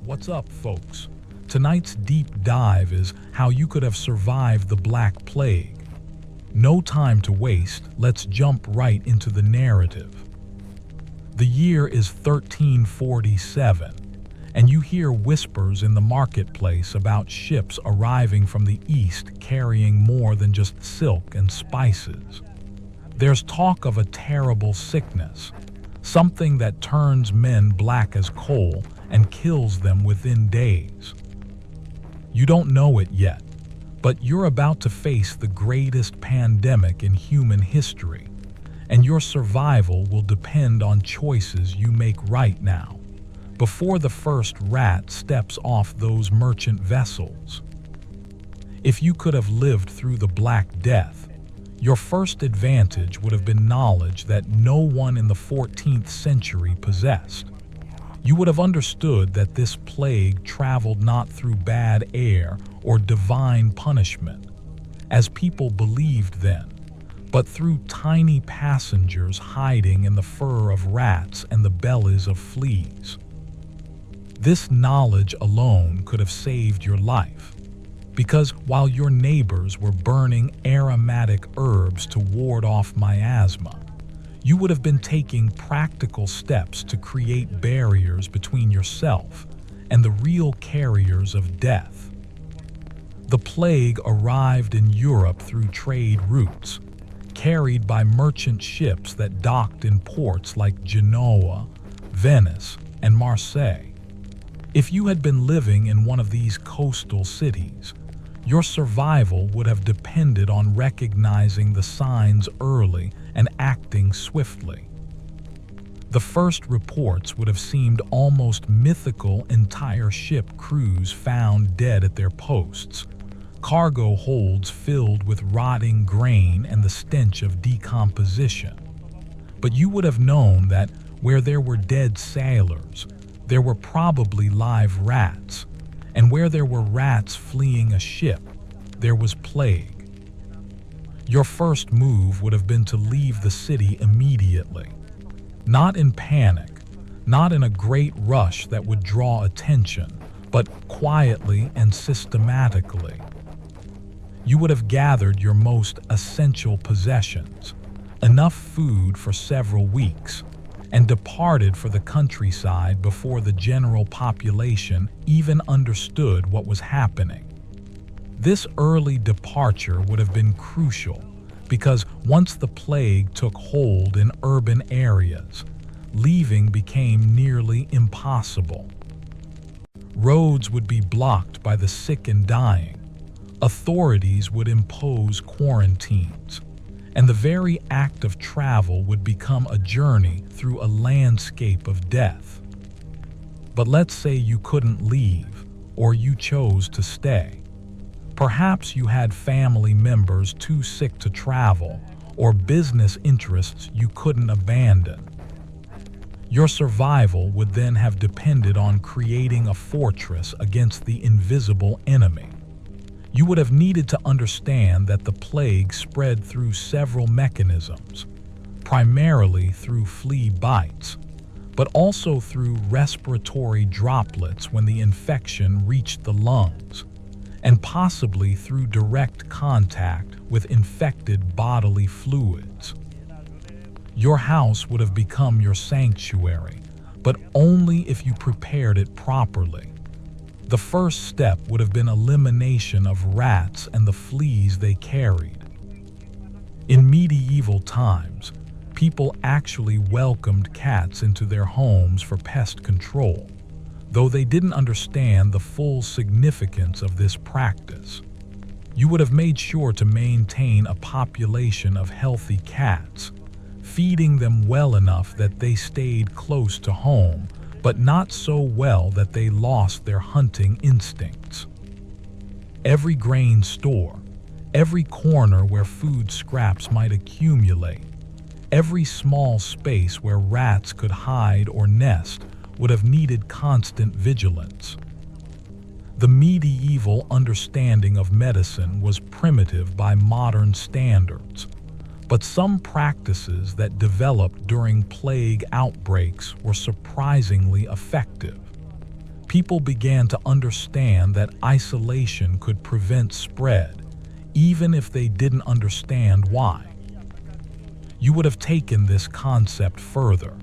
What's up, folks? Tonight's deep dive is how you could have survived the Black Plague. No time to waste, let's jump right into the narrative. The year is 1347, and you hear whispers in the marketplace about ships arriving from the east carrying more than just silk and spices. There's talk of a terrible sickness, something that turns men black as coal and kills them within days. You don't know it yet, but you're about to face the greatest pandemic in human history, and your survival will depend on choices you make right now, before the first rat steps off those merchant vessels. If you could have lived through the Black Death, your first advantage would have been knowledge that no one in the 14th century possessed. You would have understood that this plague traveled not through bad air or divine punishment, as people believed then, but through tiny passengers hiding in the fur of rats and the bellies of fleas. This knowledge alone could have saved your life, because while your neighbors were burning aromatic herbs to ward off miasma, you would have been taking practical steps to create barriers between yourself and the real carriers of death. The plague arrived in Europe through trade routes, carried by merchant ships that docked in ports like Genoa, Venice, and Marseille. If you had been living in one of these coastal cities, your survival would have depended on recognizing the signs early and acting swiftly. The first reports would have seemed almost mythical: entire ship crews found dead at their posts, cargo holds filled with rotting grain and the stench of decomposition. But you would have known that where there were dead sailors, there were probably live rats, and where there were rats fleeing a ship, there was plague. Your first move would have been to leave the city immediately. Not in panic, not in a great rush that would draw attention, but quietly and systematically. You would have gathered your most essential possessions, enough food for several weeks, and departed for the countryside before the general population even understood what was happening. This early departure would have been crucial, because once the plague took hold in urban areas, leaving became nearly impossible. Roads would be blocked by the sick and dying, authorities would impose quarantines, and the very act of travel would become a journey through a landscape of death. But let's say you couldn't leave, or you chose to stay. Perhaps you had family members too sick to travel, or business interests you couldn't abandon. Your survival would then have depended on creating a fortress against the invisible enemy. You would have needed to understand that the plague spread through several mechanisms, primarily through flea bites, but also through respiratory droplets when the infection reached the lungs, and possibly through direct contact with infected bodily fluids. Your house would have become your sanctuary, but only if you prepared it properly. The first step would have been elimination of rats and the fleas they carried. In medieval times, people actually welcomed cats into their homes for pest control, though they didn't understand the full significance of this practice. You would have made sure to maintain a population of healthy cats, feeding them well enough that they stayed close to home, but not so well that they lost their hunting instincts. Every grain store, every corner where food scraps might accumulate, every small space where rats could hide or nest would have needed constant vigilance. The medieval understanding of medicine was primitive by modern standards, but some practices that developed during plague outbreaks were surprisingly effective. People began to understand that isolation could prevent spread, even if they didn't understand why. You would have taken this concept further,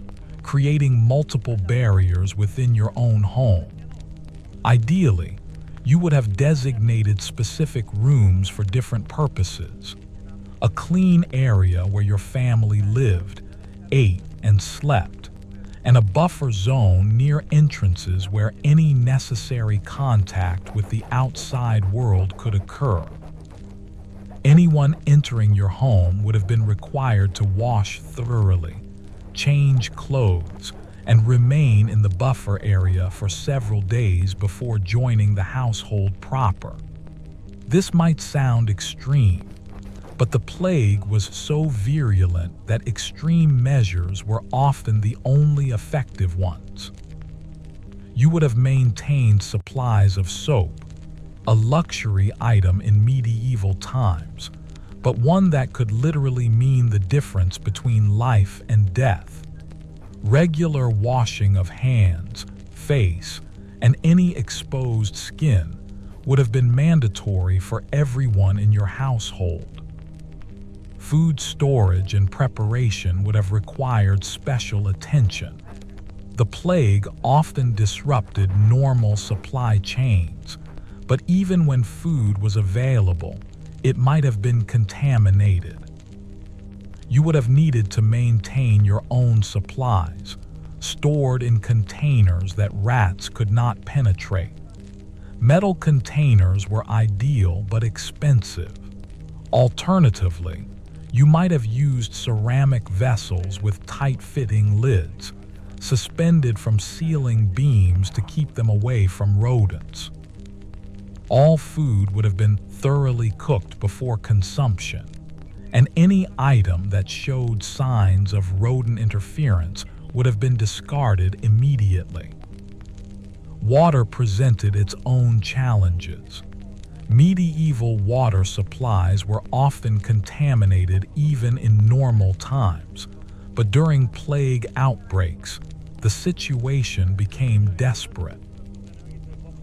creating multiple barriers within your own home. Ideally, you would have designated specific rooms for different purposes. A clean area where your family lived, ate, and slept, and a buffer zone near entrances where any necessary contact with the outside world could occur. Anyone entering your home would have been required to wash thoroughly, change clothes, and remain in the buffer area for several days before joining the household proper. This might sound extreme, but the plague was so virulent that extreme measures were often the only effective ones. You would have maintained supplies of soap, a luxury item in medieval times, but one that could literally mean the difference between life and death. Regular washing of hands, face, and any exposed skin would have been mandatory for everyone in your household. Food storage and preparation would have required special attention. The plague often disrupted normal supply chains, but even when food was available, it might have been contaminated. You would have needed to maintain your own supplies, stored in containers that rats could not penetrate. Metal containers were ideal but expensive. Alternatively, you might have used ceramic vessels with tight-fitting lids, suspended from ceiling beams to keep them away from rodents. All food would have been thoroughly cooked before consumption, and any item that showed signs of rodent interference would have been discarded immediately. Water presented its own challenges. Medieval water supplies were often contaminated even in normal times, but during plague outbreaks, the situation became desperate.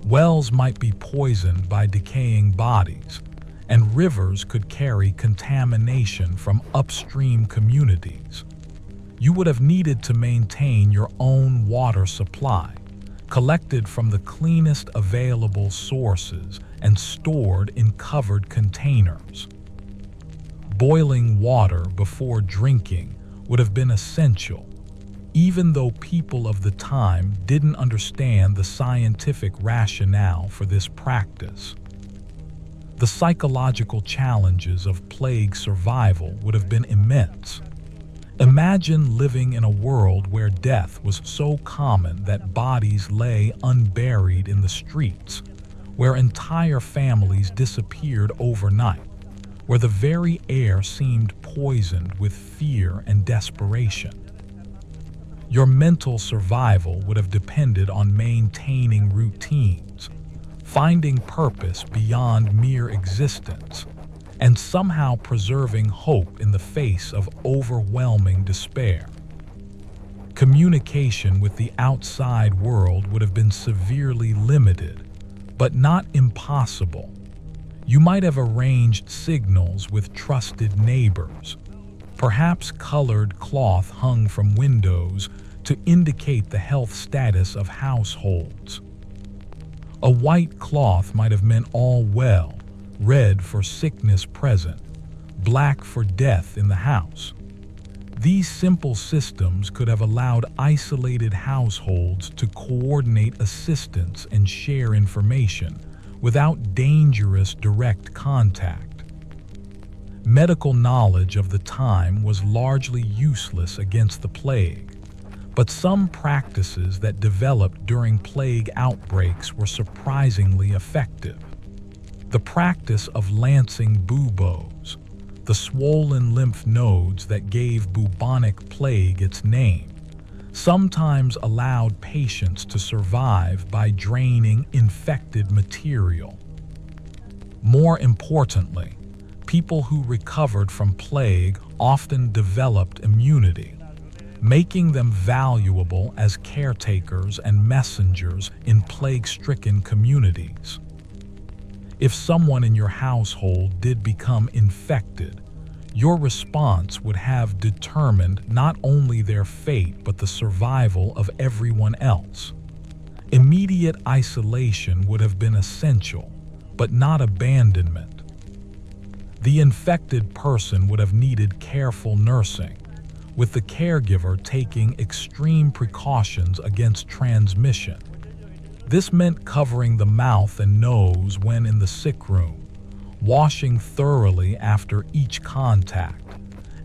Wells might be poisoned by decaying bodies, and rivers could carry contamination from upstream communities. You would have needed to maintain your own water supply, collected from the cleanest available sources and stored in covered containers. Boiling water before drinking would have been essential, even though people of the time didn't understand the scientific rationale for this practice. The psychological challenges of plague survival would have been immense. Imagine living in a world where death was so common that bodies lay unburied in the streets, where entire families disappeared overnight, where the very air seemed poisoned with fear and desperation. Your mental survival would have depended on maintaining routines, finding purpose beyond mere existence, and somehow preserving hope in the face of overwhelming despair. Communication with the outside world would have been severely limited, but not impossible. You might have arranged signals with trusted neighbors, perhaps colored cloth hung from windows to indicate the health status of households. A white cloth might have meant all well, red for sickness present, black for death in the house. These simple systems could have allowed isolated households to coordinate assistance and share information without dangerous direct contact. Medical knowledge of the time was largely useless against the plague, but some practices that developed during plague outbreaks were surprisingly effective. The practice of lancing buboes, the swollen lymph nodes that gave bubonic plague its name, sometimes allowed patients to survive by draining infected material. More importantly, people who recovered from plague often developed immunity. making them valuable as caretakers and messengers in plague-stricken communities. If someone in your household did become infected, your response would have determined not only their fate but the survival of everyone else. Immediate isolation would have been essential, but not abandonment. The infected person would have needed careful nursing, with the caregiver taking extreme precautions against transmission. This meant covering the mouth and nose when in the sick room, washing thoroughly after each contact,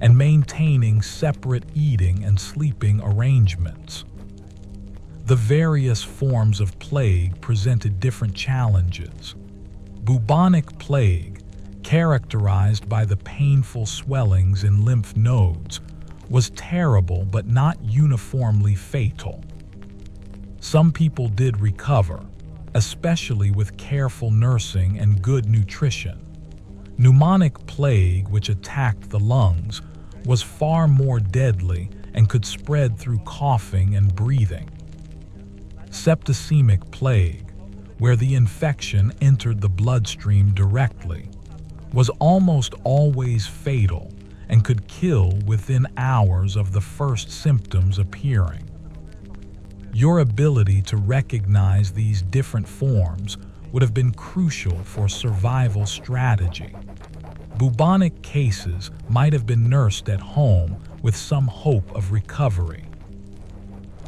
and maintaining separate eating and sleeping arrangements. The various forms of plague presented different challenges. Bubonic plague, characterized by the painful swellings in lymph nodes, was terrible but not uniformly fatal. Some people did recover, especially with careful nursing and good nutrition. Pneumonic plague, which attacked the lungs, was far more deadly and could spread through coughing and breathing. Septicemic plague, where the infection entered the bloodstream directly, was almost always fatal and could kill within hours of the first symptoms appearing. Your ability to recognize these different forms would have been crucial for survival strategy. Bubonic cases might have been nursed at home with some hope of recovery.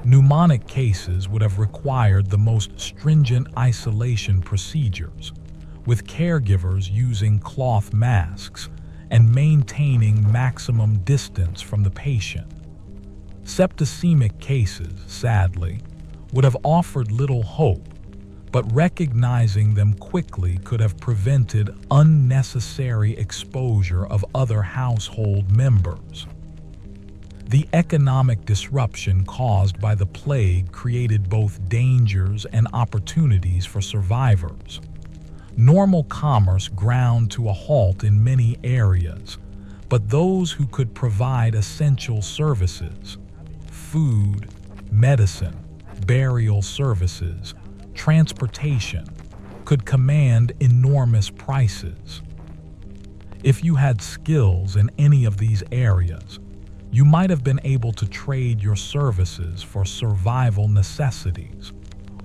Pneumonic cases would have required the most stringent isolation procedures, with caregivers using cloth masks and maintaining maximum distance from the patient. Septicemic cases, sadly, would have offered little hope, but recognizing them quickly could have prevented unnecessary exposure of other household members. The economic disruption caused by the plague created both dangers and opportunities for survivors. Normal commerce ground to a halt in many areas, but those who could provide essential services, food, medicine, burial services, transportation, could command enormous prices. If you had skills in any of these areas, you might have been able to trade your services for survival necessities,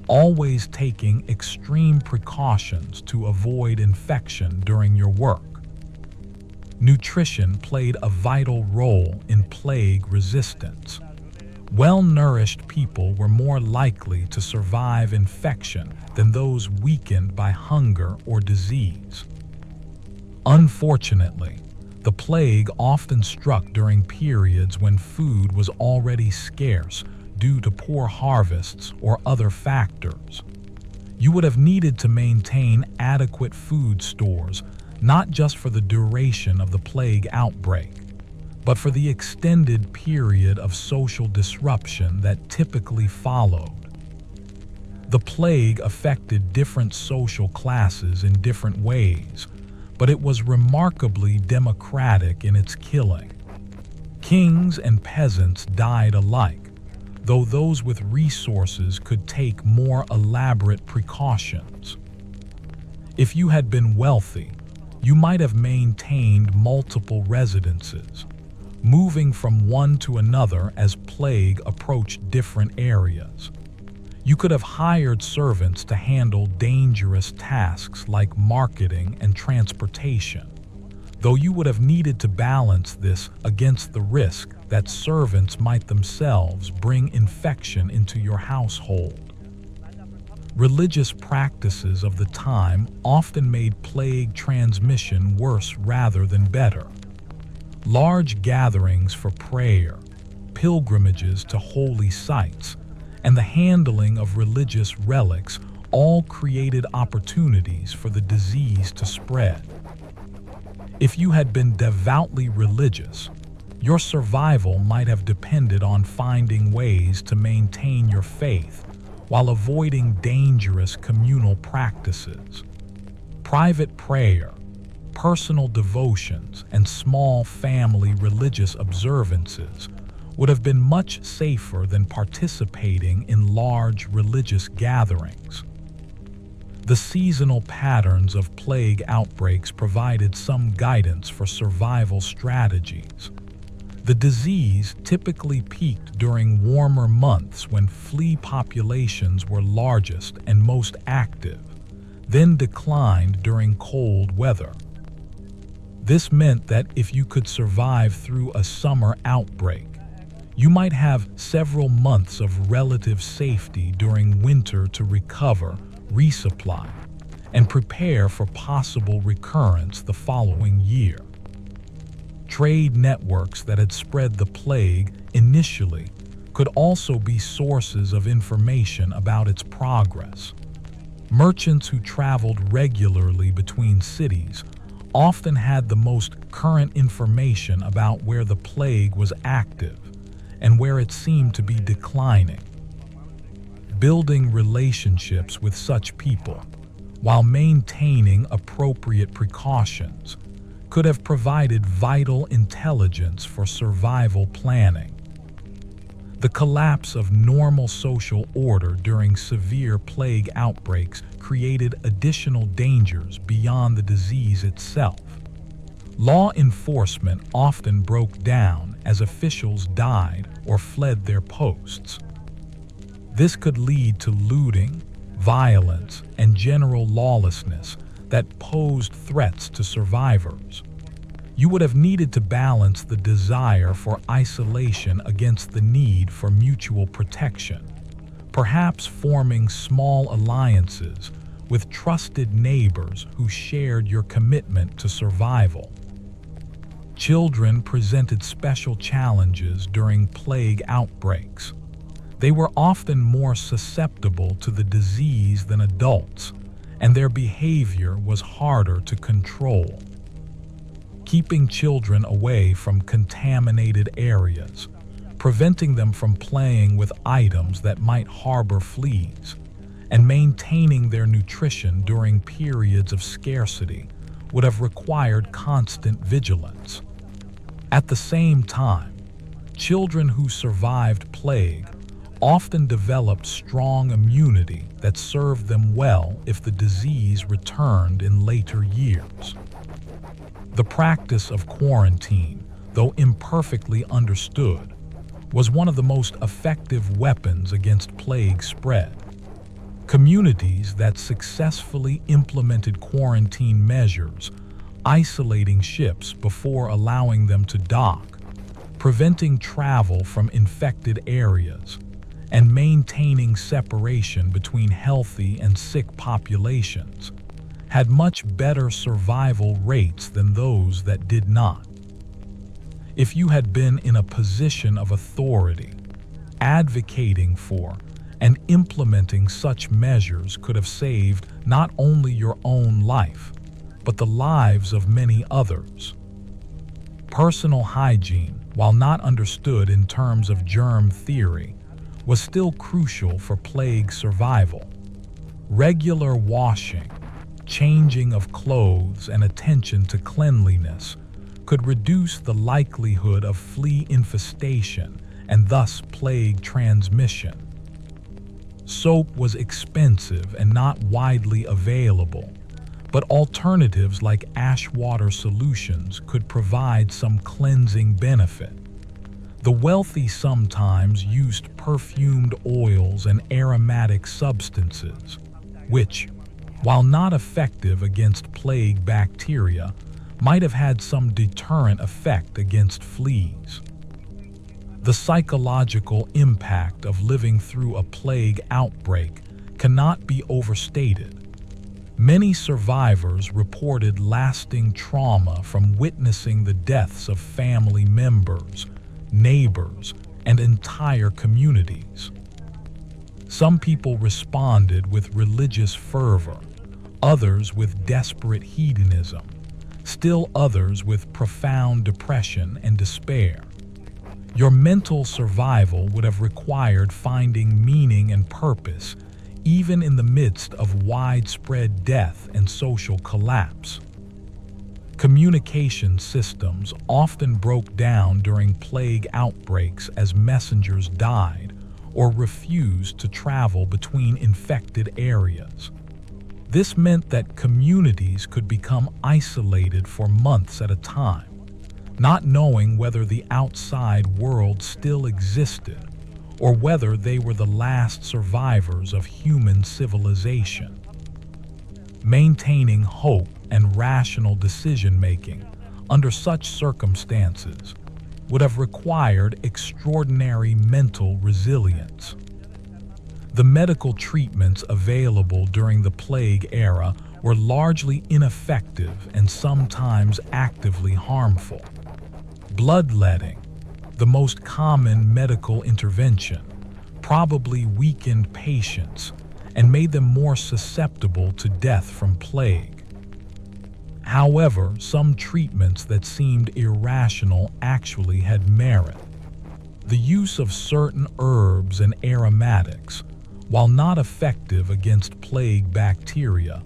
always taking extreme precautions to avoid infection during your work. Nutrition played a vital role in plague resistance. Well-nourished people were more likely to survive infection than those weakened by hunger or disease. Unfortunately, the plague often struck during periods when food was already scarce due to poor harvests or other factors. You would have needed to maintain adequate food stores, not just for the duration of the plague outbreak, but for the extended period of social disruption that typically followed. The plague affected different social classes in different ways, but it was remarkably democratic in its killing. Kings and peasants died alike, though those with resources could take more elaborate precautions. If you had been wealthy, you might have maintained multiple residences, moving from one to another as plague approached different areas. You could have hired servants to handle dangerous tasks like marketing and transportation, though you would have needed to balance this against the risk that servants might themselves bring infection into your household. Religious practices of the time often made plague transmission worse rather than better. Large gatherings for prayer, pilgrimages to holy sites, and the handling of religious relics all created opportunities for the disease to spread. If you had been devoutly religious, your survival might have depended on finding ways to maintain your faith while avoiding dangerous communal practices. Private prayer, personal devotions, and small family religious observances would have been much safer than participating in large religious gatherings. The seasonal patterns of plague outbreaks provided some guidance for survival strategies. The disease typically peaked during warmer months when flea populations were largest and most active, then declined during cold weather. This meant that if you could survive through a summer outbreak, you might have several months of relative safety during winter to recover, resupply, and prepare for possible recurrence the following year. Trade networks that had spread the plague initially could also be sources of information about its progress. Merchants who traveled regularly between cities often had the most current information about where the plague was active and where it seemed to be declining. Building relationships with such people, while maintaining appropriate precautions, could have provided vital intelligence for survival planning. The collapse of normal social order during severe plague outbreaks created additional dangers beyond the disease itself. Law enforcement often broke down as officials died or fled their posts. This could lead to looting, violence, and general lawlessness that posed threats to survivors. You would have needed to balance the desire for isolation against the need for mutual protection, perhaps forming small alliances with trusted neighbors who shared your commitment to survival. Children presented special challenges during plague outbreaks. They were often more susceptible to the disease than adults, and their behavior was harder to control. Keeping children away from contaminated areas, preventing them from playing with items that might harbor fleas, and maintaining their nutrition during periods of scarcity would have required constant vigilance. At the same time, children who survived plague often developed strong immunity that served them well if the disease returned in later years. The practice of quarantine, though imperfectly understood, was one of the most effective weapons against plague spread. Communities that successfully implemented quarantine measures, isolating ships before allowing them to dock, preventing travel from infected areas, and maintaining separation between healthy and sick populations, had much better survival rates than those that did not. If you had been in a position of authority, advocating for and implementing such measures could have saved not only your own life, but the lives of many others. Personal hygiene, while not understood in terms of germ theory, was still crucial for plague survival. Regular washing, changing of clothes, and attention to cleanliness could reduce the likelihood of flea infestation and thus plague transmission. Soap was expensive and not widely available, but alternatives like ash water solutions could provide some cleansing benefit. The wealthy sometimes used perfumed oils and aromatic substances, which, while not effective against plague bacteria, might have had some deterrent effect against fleas. The psychological impact of living through a plague outbreak cannot be overstated. Many survivors reported lasting trauma from witnessing the deaths of family members, neighbors, and entire communities. Some people responded with religious fervor, others with desperate hedonism, still others with profound depression and despair. Your mental survival would have required finding meaning and purpose, even in the midst of widespread death and social collapse. Communication systems often broke down during plague outbreaks as messengers died or refused to travel between infected areas. This meant that communities could become isolated for months at a time, not knowing whether the outside world still existed or whether they were the last survivors of human civilization. Maintaining hope and rational decision-making under such circumstances would have required extraordinary mental resilience. The medical treatments available during the plague era were largely ineffective and sometimes actively harmful. Bloodletting, the most common medical intervention, probably weakened patients and made them more susceptible to death from plague. However, some treatments that seemed irrational actually had merit. The use of certain herbs and aromatics, while not effective against plague bacteria,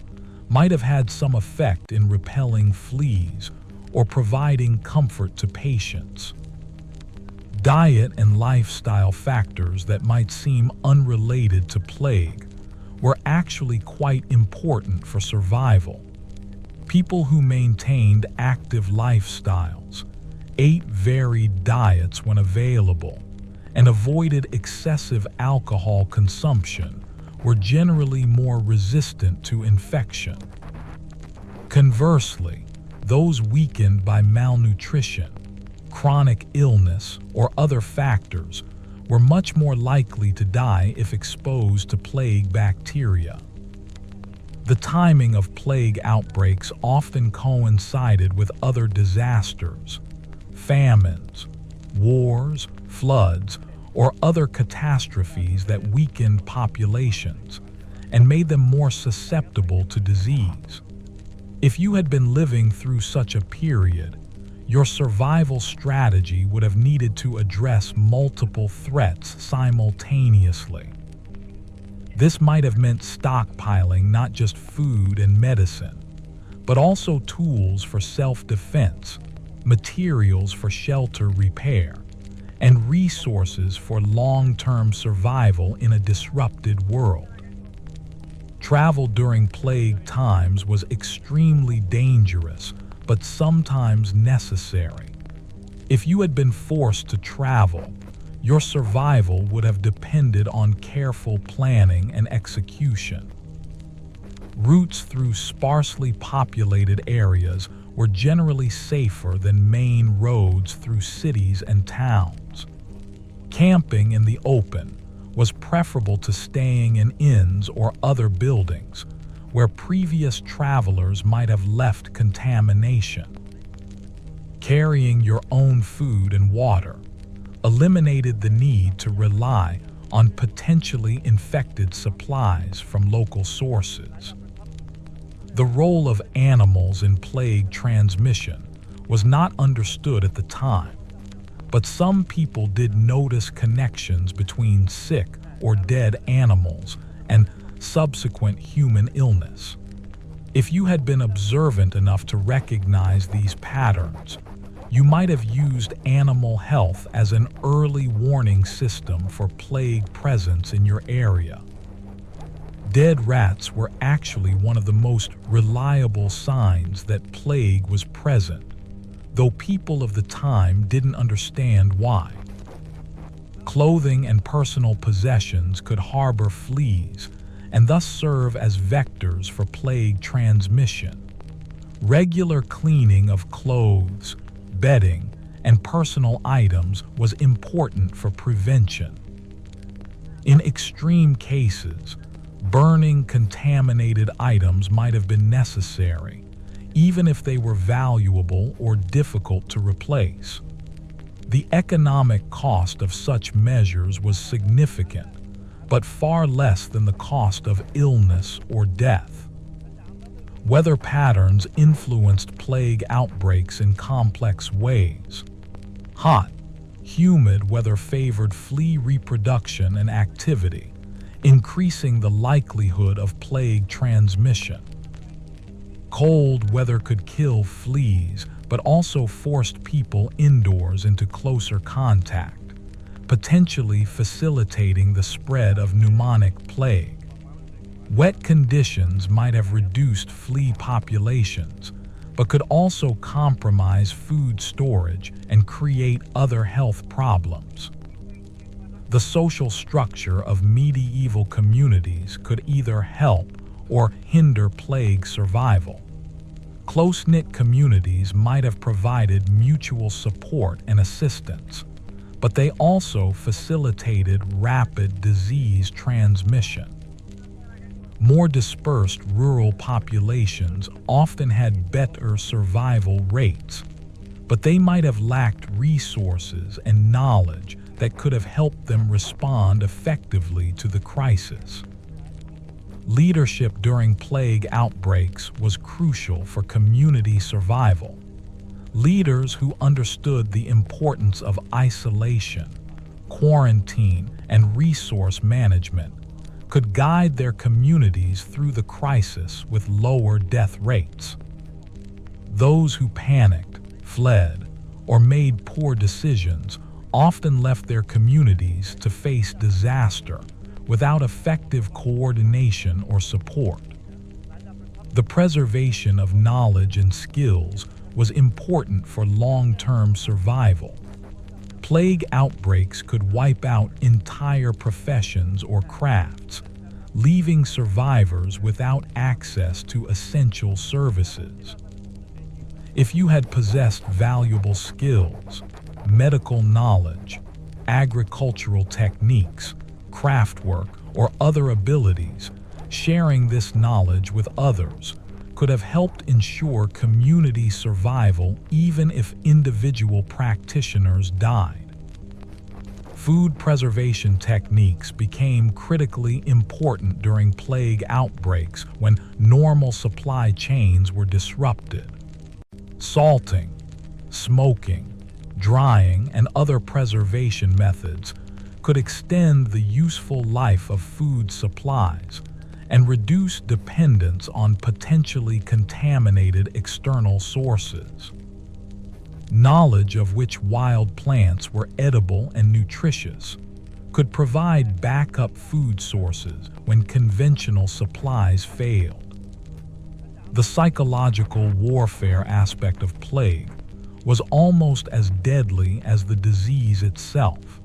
might have had some effect in repelling fleas or providing comfort to patients. Diet and lifestyle factors that might seem unrelated to plague were actually quite important for survival. People who maintained active lifestyles, ate varied diets when available, and avoided excessive alcohol consumption were generally more resistant to infection. Conversely, those weakened by malnutrition, chronic illness, or other factors were much more likely to die if exposed to plague bacteria. The timing of plague outbreaks often coincided with other disasters, famines, wars, floods, or other catastrophes that weakened populations and made them more susceptible to disease. If you had been living through such a period, your survival strategy would have needed to address multiple threats simultaneously. This might have meant stockpiling not just food and medicine, but also tools for self-defense, materials for shelter repair, and resources for long-term survival in a disrupted world. Travel during plague times was extremely dangerous, but sometimes necessary. If you had been forced to travel, your survival would have depended on careful planning and execution. Routes through sparsely populated areas were generally safer than main roads through cities and towns. Camping in the open was preferable to staying in inns or other buildings where previous travelers might have left contamination. Carrying your own food and water eliminated the need to rely on potentially infected supplies from local sources. The role of animals in plague transmission was not understood at the time, but some people did notice connections between sick or dead animals and subsequent human illness. If you had been observant enough to recognize these patterns, you might have used animal health as an early warning system for plague presence in your area. Dead rats were actually one of the most reliable signs that plague was present, though people of the time didn't understand why. Clothing and personal possessions could harbor fleas and thus serve as vectors for plague transmission. Regular cleaning of clothes, bedding, and personal items was important for prevention. In extreme cases, burning contaminated items might have been necessary, even if they were valuable or difficult to replace. The economic cost of such measures was significant, but far less than the cost of illness or death. Weather patterns influenced plague outbreaks in complex ways. Hot, humid weather favored flea reproduction and activity, increasing the likelihood of plague transmission. Cold weather could kill fleas, but also forced people indoors into closer contact, potentially facilitating the spread of pneumonic plague. Wet conditions might have reduced flea populations, but could also compromise food storage and create other health problems. The social structure of medieval communities could either help or hinder plague survival. Close-knit communities might have provided mutual support and assistance, but they also facilitated rapid disease transmission. More dispersed rural populations often had better survival rates, but they might have lacked resources and knowledge that could have helped them respond effectively to the crisis. Leadership during plague outbreaks was crucial for community survival. Leaders who understood the importance of isolation, quarantine, and resource management could guide their communities through the crisis with lower death rates. Those who panicked, fled, or made poor decisions often left their communities to face disaster without effective coordination or support. The preservation of knowledge and skills was important for long-term survival. Plague outbreaks could wipe out entire professions or crafts, leaving survivors without access to essential services. If you had possessed valuable skills, medical knowledge, agricultural techniques, craftwork, or other abilities, sharing this knowledge with others could have helped ensure community survival even if individual practitioners died. Food preservation techniques became critically important during plague outbreaks when normal supply chains were disrupted. Salting, smoking, drying, and other preservation methods could extend the useful life of food supplies and reduce dependence on potentially contaminated external sources. Knowledge of which wild plants were edible and nutritious could provide backup food sources when conventional supplies failed. The psychological warfare aspect of plague was almost as deadly as the disease itself.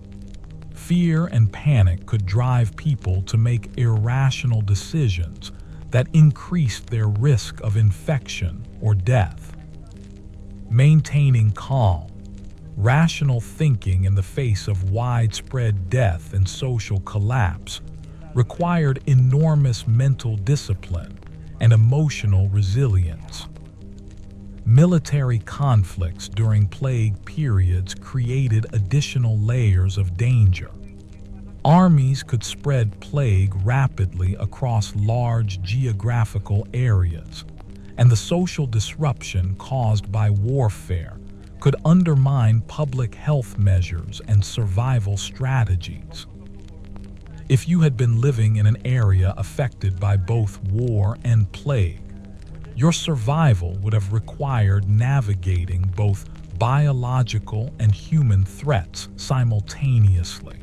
Fear and panic could drive people to make irrational decisions that increased their risk of infection or death. Maintaining calm, rational thinking in the face of widespread death and social collapse required enormous mental discipline and emotional resilience. Military conflicts during plague periods created additional layers of danger. Armies could spread plague rapidly across large geographical areas, and the social disruption caused by warfare could undermine public health measures and survival strategies. If you had been living in an area affected by both war and plague, your survival would have required navigating both biological and human threats simultaneously.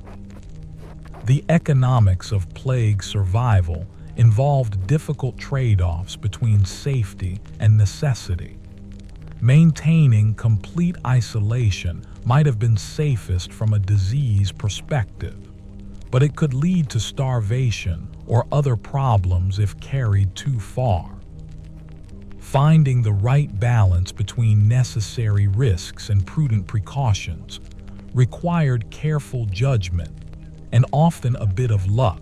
The economics of plague survival involved difficult trade-offs between safety and necessity. Maintaining complete isolation might have been safest from a disease perspective, but it could lead to starvation or other problems if carried too far. Finding the right balance between necessary risks and prudent precautions required careful judgment and often a bit of luck.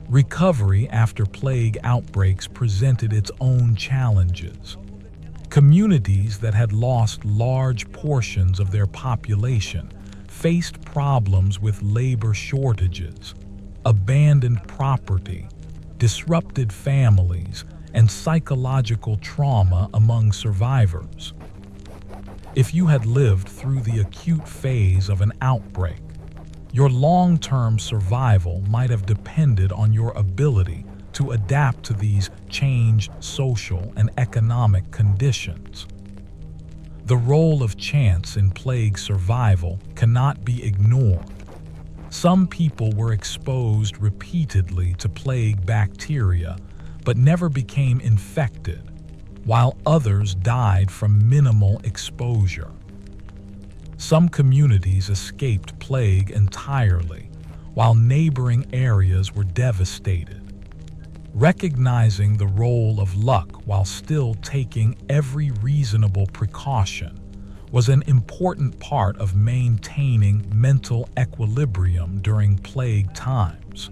Recovery after plague outbreaks presented its own challenges. Communities that had lost large portions of their population faced problems with labor shortages, abandoned property, disrupted families, and psychological trauma among survivors. If you had lived through the acute phase of an outbreak, your long-term survival might have depended on your ability to adapt to these changed social and economic conditions. The role of chance in plague survival cannot be ignored. Some people were exposed repeatedly to plague bacteria but never became infected, while others died from minimal exposure. Some communities escaped plague entirely, while neighboring areas were devastated. Recognizing the role of luck while still taking every reasonable precaution was an important part of maintaining mental equilibrium during plague times.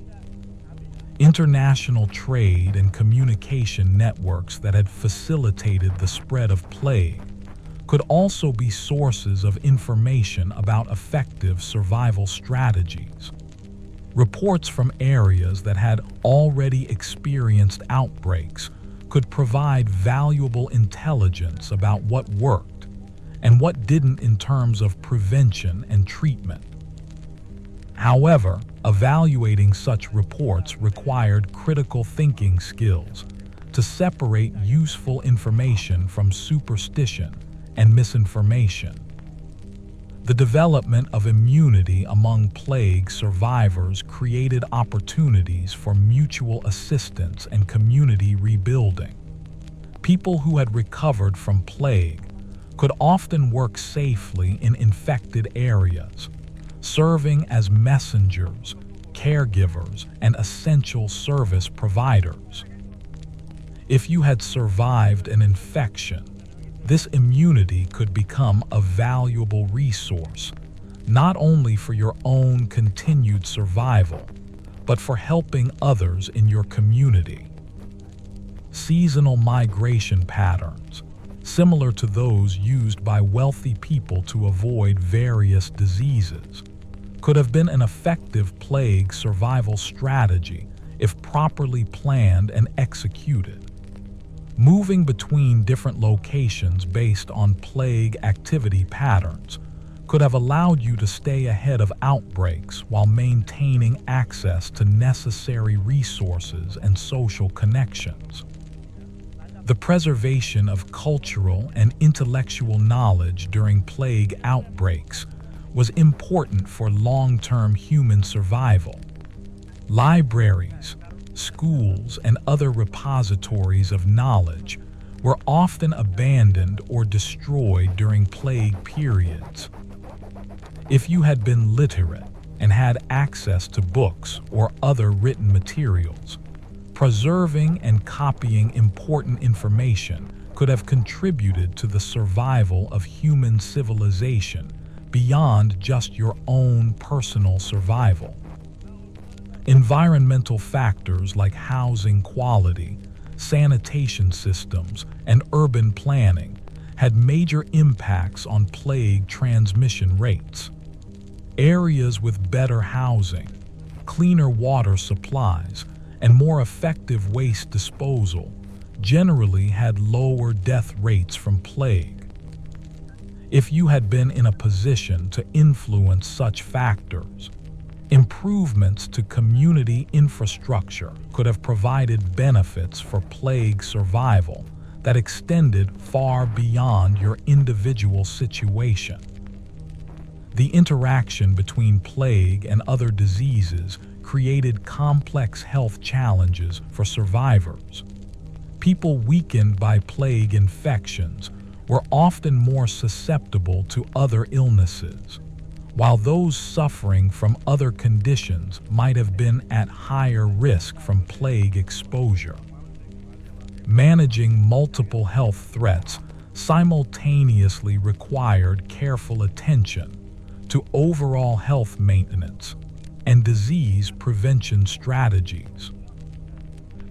International trade and communication networks that had facilitated the spread of plague could also be sources of information about effective survival strategies. Reports from areas that had already experienced outbreaks could provide valuable intelligence about what worked and what didn't in terms of prevention and treatment. However, evaluating such reports required critical thinking skills to separate useful information from superstition and misinformation. The development of immunity among plague survivors created opportunities for mutual assistance and community rebuilding. People who had recovered from plague could often work safely in infected areas, serving as messengers, caregivers, and essential service providers. If you had survived an infection, this immunity could become a valuable resource, not only for your own continued survival, but for helping others in your community. Seasonal migration patterns, similar to those used by wealthy people to avoid various diseases, could have been an effective plague survival strategy if properly planned and executed. Moving between different locations based on plague activity patterns could have allowed you to stay ahead of outbreaks while maintaining access to necessary resources and social connections. The preservation of cultural and intellectual knowledge during plague outbreaks was important for long-term human survival. Libraries, schools, and other repositories of knowledge were often abandoned or destroyed during plague periods. If you had been literate and had access to books or other written materials, preserving and copying important information could have contributed to the survival of human civilization beyond just your own personal survival. Environmental factors like housing quality, sanitation systems, and urban planning had major impacts on plague transmission rates. Areas with better housing, cleaner water supplies, and more effective waste disposal generally had lower death rates from plague. If you had been in a position to influence such factors, improvements to community infrastructure could have provided benefits for plague survival that extended far beyond your individual situation. The interaction between plague and other diseases created complex health challenges for survivors. People weakened by plague infections were often more susceptible to other illnesses, while those suffering from other conditions might have been at higher risk from plague exposure. Managing multiple health threats simultaneously required careful attention to overall health maintenance and disease prevention strategies.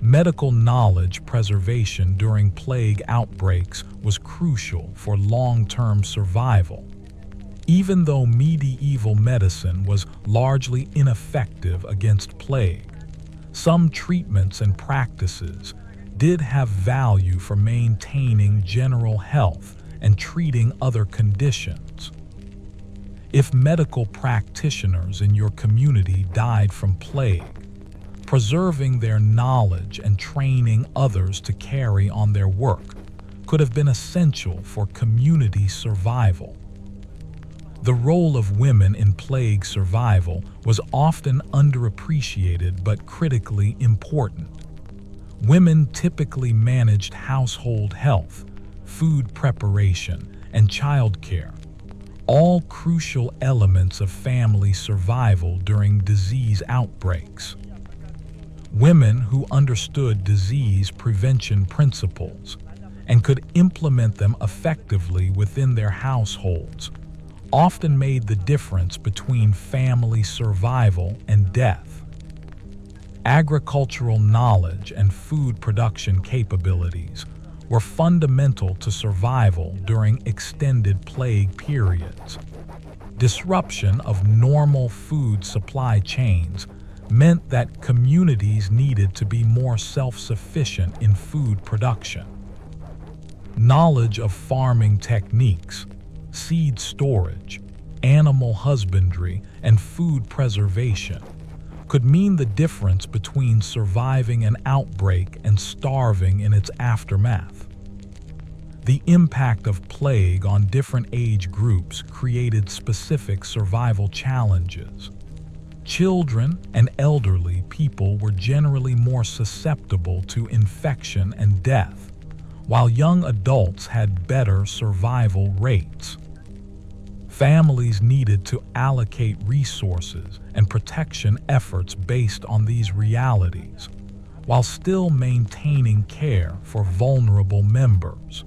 Medical knowledge preservation during plague outbreaks was crucial for long-term survival. Even though medieval medicine was largely ineffective against plague, some treatments and practices did have value for maintaining general health and treating other conditions. If medical practitioners in your community died from plague, Preserving their knowledge and training others to carry on their work could have been essential for community survival. The role of women in plague survival was often underappreciated but critically important. Women typically managed household health, food preparation, and childcare, all crucial elements of family survival during disease outbreaks. Women who understood disease prevention principles and could implement them effectively within their households often made the difference between family survival and death. Agricultural knowledge and food production capabilities were fundamental to survival during extended plague periods. Disruption of normal food supply chains meant that communities needed to be more self-sufficient in food production. Knowledge of farming techniques, seed storage, animal husbandry, and food preservation could mean the difference between surviving an outbreak and starving in its aftermath. The impact of plague on different age groups created specific survival challenges. Children and elderly people were generally more susceptible to infection and death, while young adults had better survival rates. Families needed to allocate resources and protection efforts based on these realities, while still maintaining care for vulnerable members.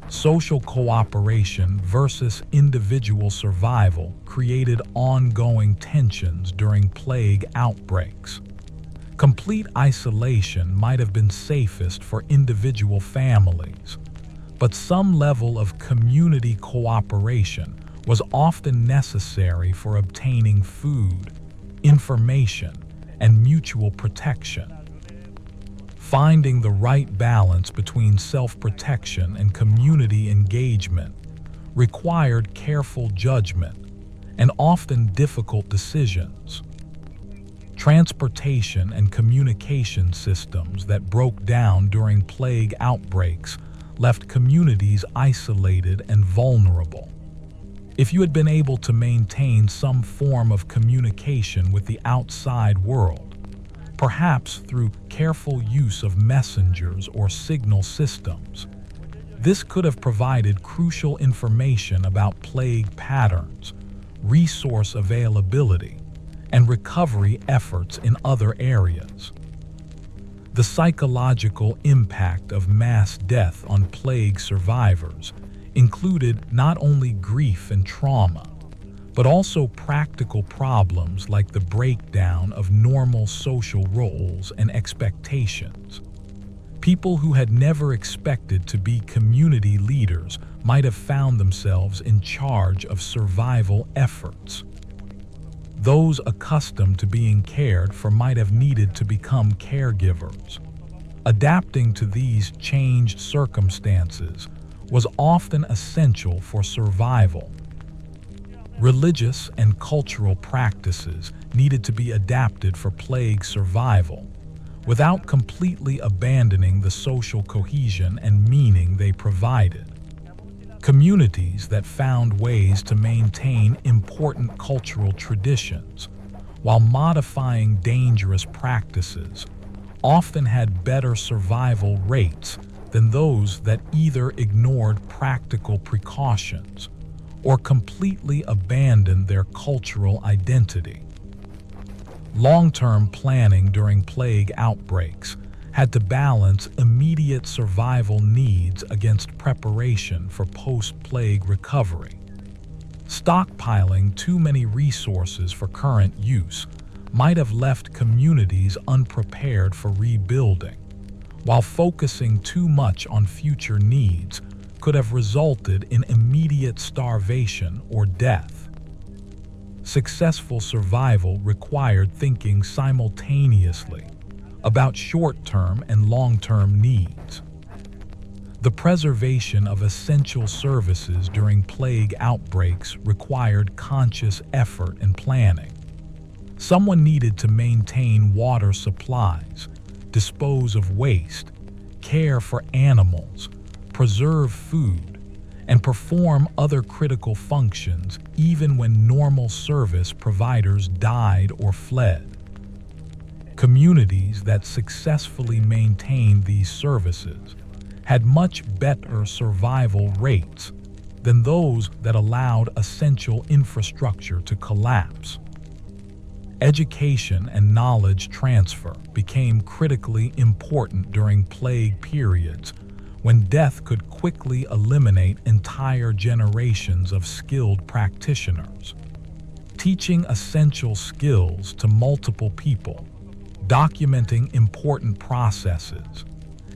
Social cooperation versus individual survival created ongoing tensions during plague outbreaks. Complete isolation might have been safest for individual families, but some level of community cooperation was often necessary for obtaining food, information, and mutual protection. Finding the right balance between self-protection and community engagement required careful judgment and often difficult decisions. Transportation and communication systems that broke down during plague outbreaks left communities isolated and vulnerable. If you had been able to maintain some form of communication with the outside world, perhaps through careful use of messengers or signal systems, this could have provided crucial information about plague patterns, resource availability, and recovery efforts in other areas. The psychological impact of mass death on plague survivors included not only grief and trauma, but also practical problems like the breakdown of normal social roles and expectations. People who had never expected to be community leaders might have found themselves in charge of survival efforts. Those accustomed to being cared for might have needed to become caregivers. Adapting to these changed circumstances was often essential for survival. Religious and cultural practices needed to be adapted for plague survival, without completely abandoning the social cohesion and meaning they provided. Communities that found ways to maintain important cultural traditions while modifying dangerous practices often had better survival rates than those that either ignored practical precautions or completely abandoned their cultural identity. Long-term planning during plague outbreaks had to balance immediate survival needs against preparation for post-plague recovery. Stockpiling too many resources for current use might have left communities unprepared for rebuilding, while focusing too much on future needs could have resulted in immediate starvation or death. Successful survival required thinking simultaneously about short-term and long-term needs. The preservation of essential services during plague outbreaks required conscious effort and planning. Someone needed to maintain water supplies, dispose of waste, care for animals, preserve food, and perform other critical functions even when normal service providers died or fled. Communities that successfully maintained these services had much better survival rates than those that allowed essential infrastructure to collapse. Education and knowledge transfer became critically important during plague periods when death could quickly eliminate entire generations of skilled practitioners. Teaching essential skills to multiple people, documenting important processes,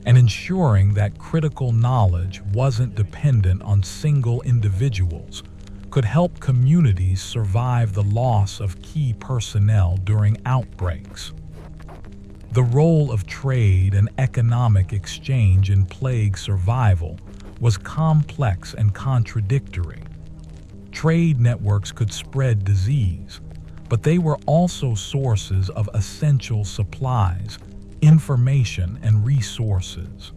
and ensuring that critical knowledge wasn't dependent on single individuals could help communities survive the loss of key personnel during outbreaks. The role of trade and economic exchange in plague survival was complex and contradictory. Trade networks could spread disease, but they were also sources of essential supplies, information, and resources.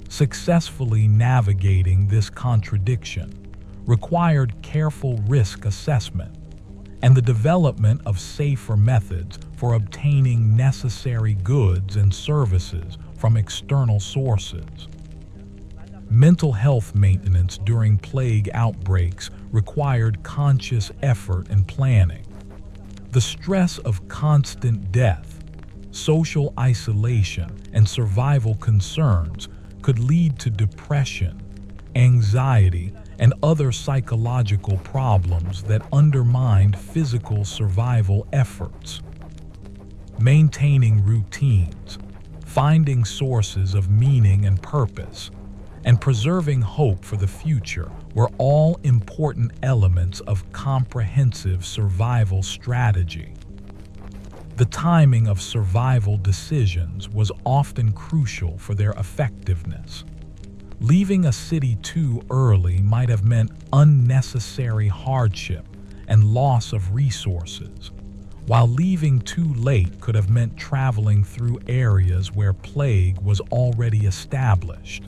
Successfully navigating this contradiction required careful risk assessment and the development of safer methods for obtaining necessary goods and services from external sources. Mental health maintenance during plague outbreaks required conscious effort and planning. The stress of constant death, social isolation, and survival concerns could lead to depression, anxiety, and other psychological problems that undermined physical survival efforts. Maintaining routines, finding sources of meaning and purpose, and preserving hope for the future were all important elements of comprehensive survival strategy. The timing of survival decisions was often crucial for their effectiveness. Leaving a city too early might have meant unnecessary hardship and loss of resources, while leaving too late could have meant traveling through areas where plague was already established.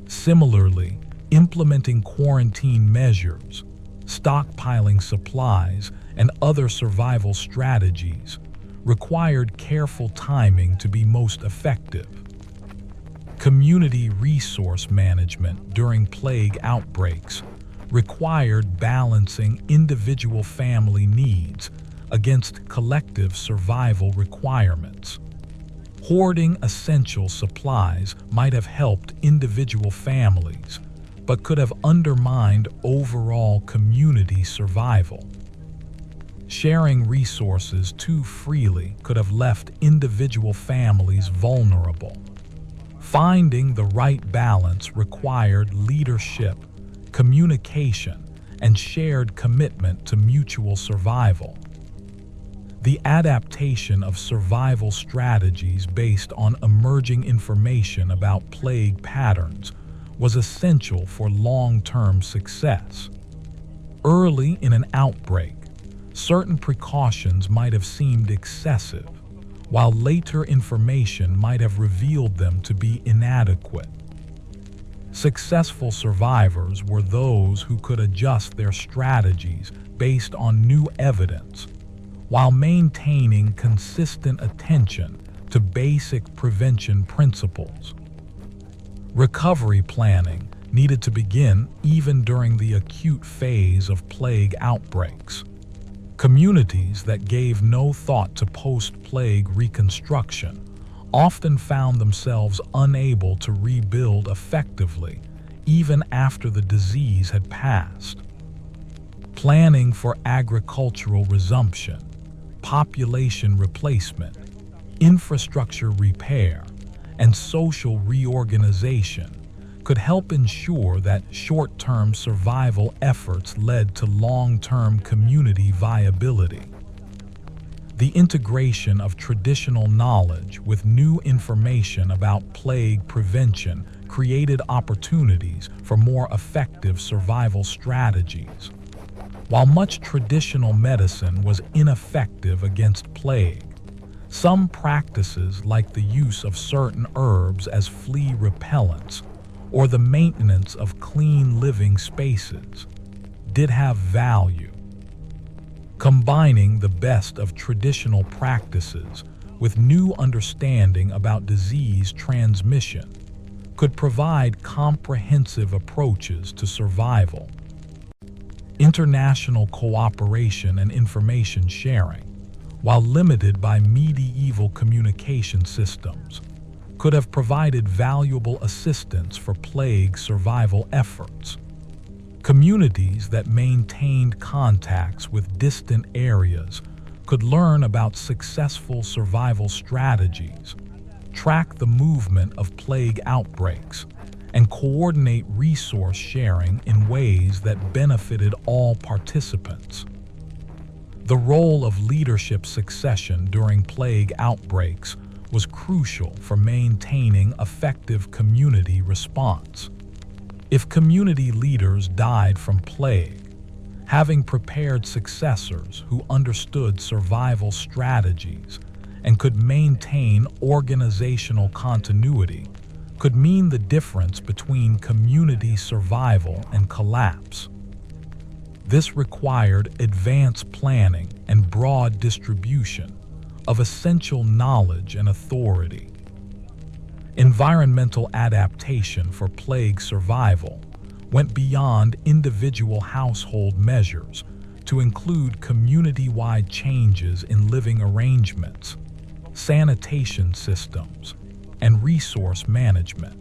Similarly, implementing quarantine measures, stockpiling supplies, and other survival strategies required careful timing to be most effective. Community resource management during plague outbreaks required balancing individual family needs against collective survival requirements. Hoarding essential supplies might have helped individual families, but could have undermined overall community survival. Sharing resources too freely could have left individual families vulnerable. Finding the right balance required leadership, communication, and shared commitment to mutual survival. The adaptation of survival strategies based on emerging information about plague patterns was essential for long-term success. Early in an outbreak, certain precautions might have seemed excessive, while later information might have revealed them to be inadequate. Successful survivors were those who could adjust their strategies based on new evidence, while maintaining consistent attention to basic prevention principles. Recovery planning needed to begin even during the acute phase of plague outbreaks. Communities that gave no thought to post-plague reconstruction often found themselves unable to rebuild effectively even after the disease had passed. Planning for agricultural resumption, population replacement, infrastructure repair, and social reorganization could help ensure that short-term survival efforts led to long-term community viability. The integration of traditional knowledge with new information about plague prevention created opportunities for more effective survival strategies. While much traditional medicine was ineffective against plague, some practices like the use of certain herbs as flea repellents or the maintenance of clean living spaces did have value. Combining the best of traditional practices with new understanding about disease transmission could provide comprehensive approaches to survival. International cooperation and information sharing, while limited by medieval communication systems, could have provided valuable assistance for plague survival efforts. Communities that maintained contacts with distant areas could learn about successful survival strategies, track the movement of plague outbreaks, and coordinate resource sharing in ways that benefited all participants. The role of leadership succession during plague outbreaks was crucial for maintaining effective community response. If community leaders died from plague, having prepared successors who understood survival strategies and could maintain organizational continuity could mean the difference between community survival and collapse. This required advanced planning and broad distribution of essential knowledge and authority. Environmental adaptation for plague survival went beyond individual household measures to include community-wide changes in living arrangements, sanitation systems, and resource management.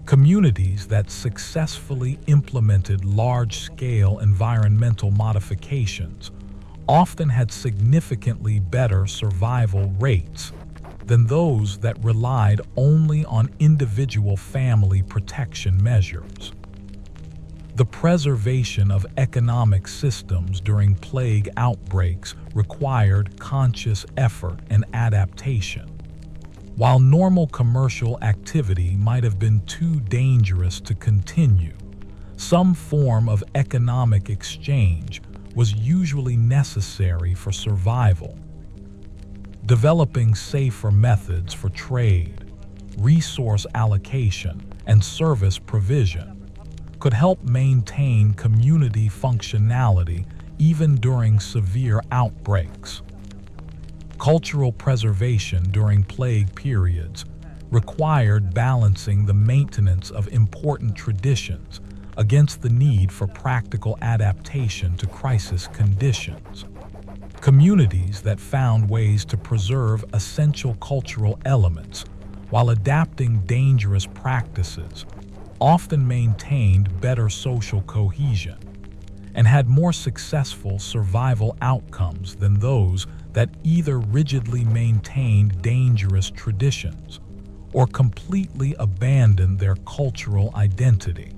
Communities that successfully implemented large-scale environmental modifications often had significantly better survival rates than those that relied only on individual family protection measures. The preservation of economic systems during plague outbreaks required conscious effort and adaptation. While normal commercial activity might have been too dangerous to continue, some form of economic exchange was usually necessary for survival. Developing safer methods for trade, resource allocation, and service provision could help maintain community functionality even during severe outbreaks. Cultural preservation during plague periods required balancing the maintenance of important traditions against the need for practical adaptation to crisis conditions. Communities that found ways to preserve essential cultural elements while adapting dangerous practices often maintained better social cohesion and had more successful survival outcomes than those that either rigidly maintained dangerous traditions or completely abandoned their cultural identity.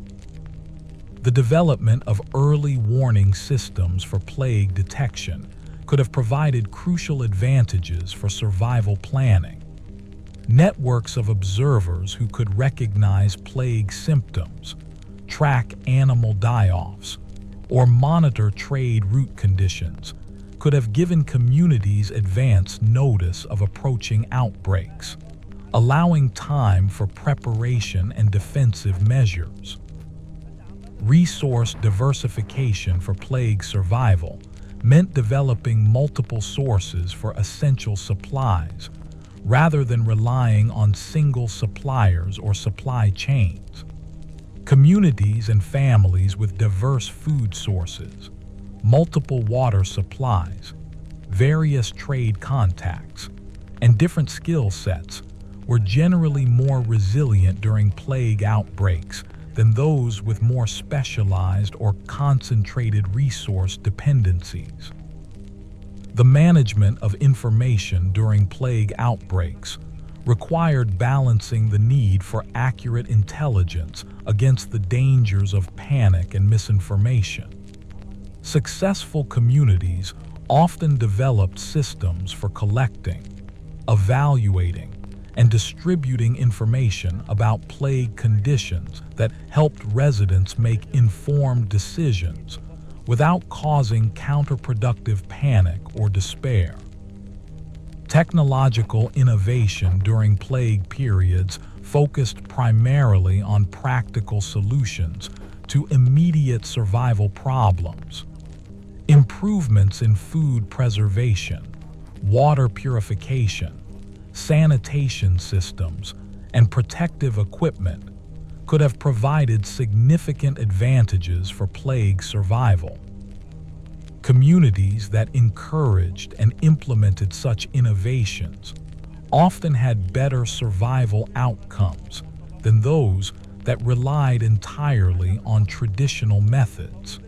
The development of early warning systems for plague detection could have provided crucial advantages for survival planning. Networks of observers who could recognize plague symptoms, track animal die-offs, or monitor trade route conditions could have given communities advance notice of approaching outbreaks, allowing time for preparation and defensive measures. Resource diversification for plague survival meant developing multiple sources for essential supplies rather than relying on single suppliers or supply chains. Communities and families with diverse food sources, multiple water supplies, various trade contacts, and different skill sets were generally more resilient during plague outbreaks than those with more specialized or concentrated resource dependencies. The management of information during plague outbreaks required balancing the need for accurate intelligence against the dangers of panic and misinformation. Successful communities often developed systems for collecting, evaluating, and distributing information about plague conditions that helped residents make informed decisions without causing counterproductive panic or despair. Technological innovation during plague periods focused primarily on practical solutions to immediate survival problems. Improvements in food preservation, water purification, sanitation systems, and protective equipment could have provided significant advantages for plague survival. Communities that encouraged and implemented such innovations often had better survival outcomes than those that relied entirely on traditional methods.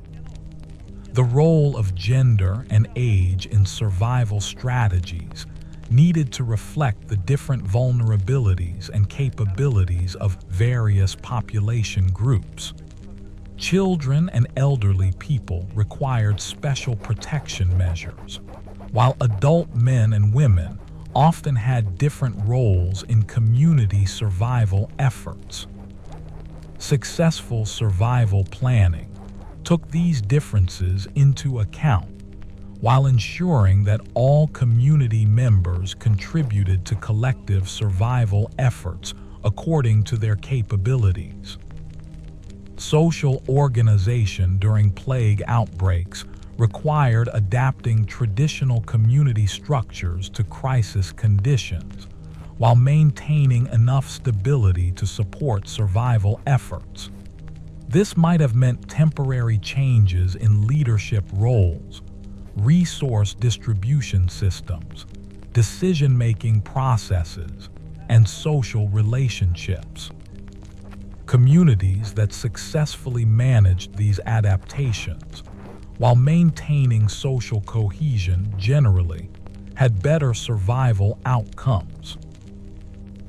The role of gender and age in survival strategies needed to reflect the different vulnerabilities and capabilities of various population groups. Children and elderly people required special protection measures, while adult men and women often had different roles in community survival efforts. Successful survival planning took these differences into account, while ensuring that all community members contributed to collective survival efforts according to their capabilities. Social organization during plague outbreaks required adapting traditional community structures to crisis conditions, while maintaining enough stability to support survival efforts. This might have meant temporary changes in leadership roles, resource distribution systems, decision-making processes, and social relationships. Communities that successfully managed these adaptations, while maintaining social cohesion generally, had better survival outcomes.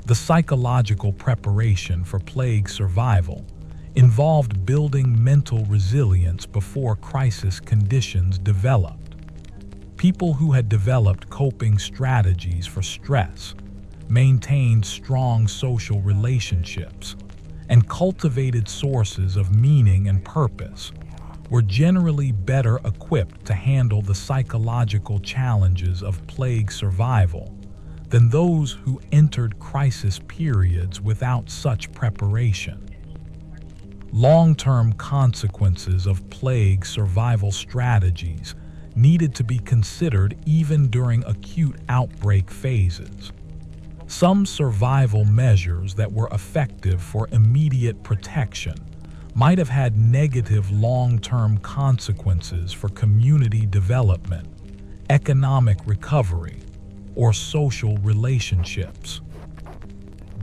The psychological preparation for plague survival involved building mental resilience before crisis conditions developed. People who had developed coping strategies for stress, maintained strong social relationships, and cultivated sources of meaning and purpose were generally better equipped to handle the psychological challenges of plague survival than those who entered crisis periods without such preparation. Long-term consequences of plague survival strategies needed to be considered even during acute outbreak phases. Some survival measures that were effective for immediate protection might have had negative long-term consequences for community development, economic recovery, or social relationships.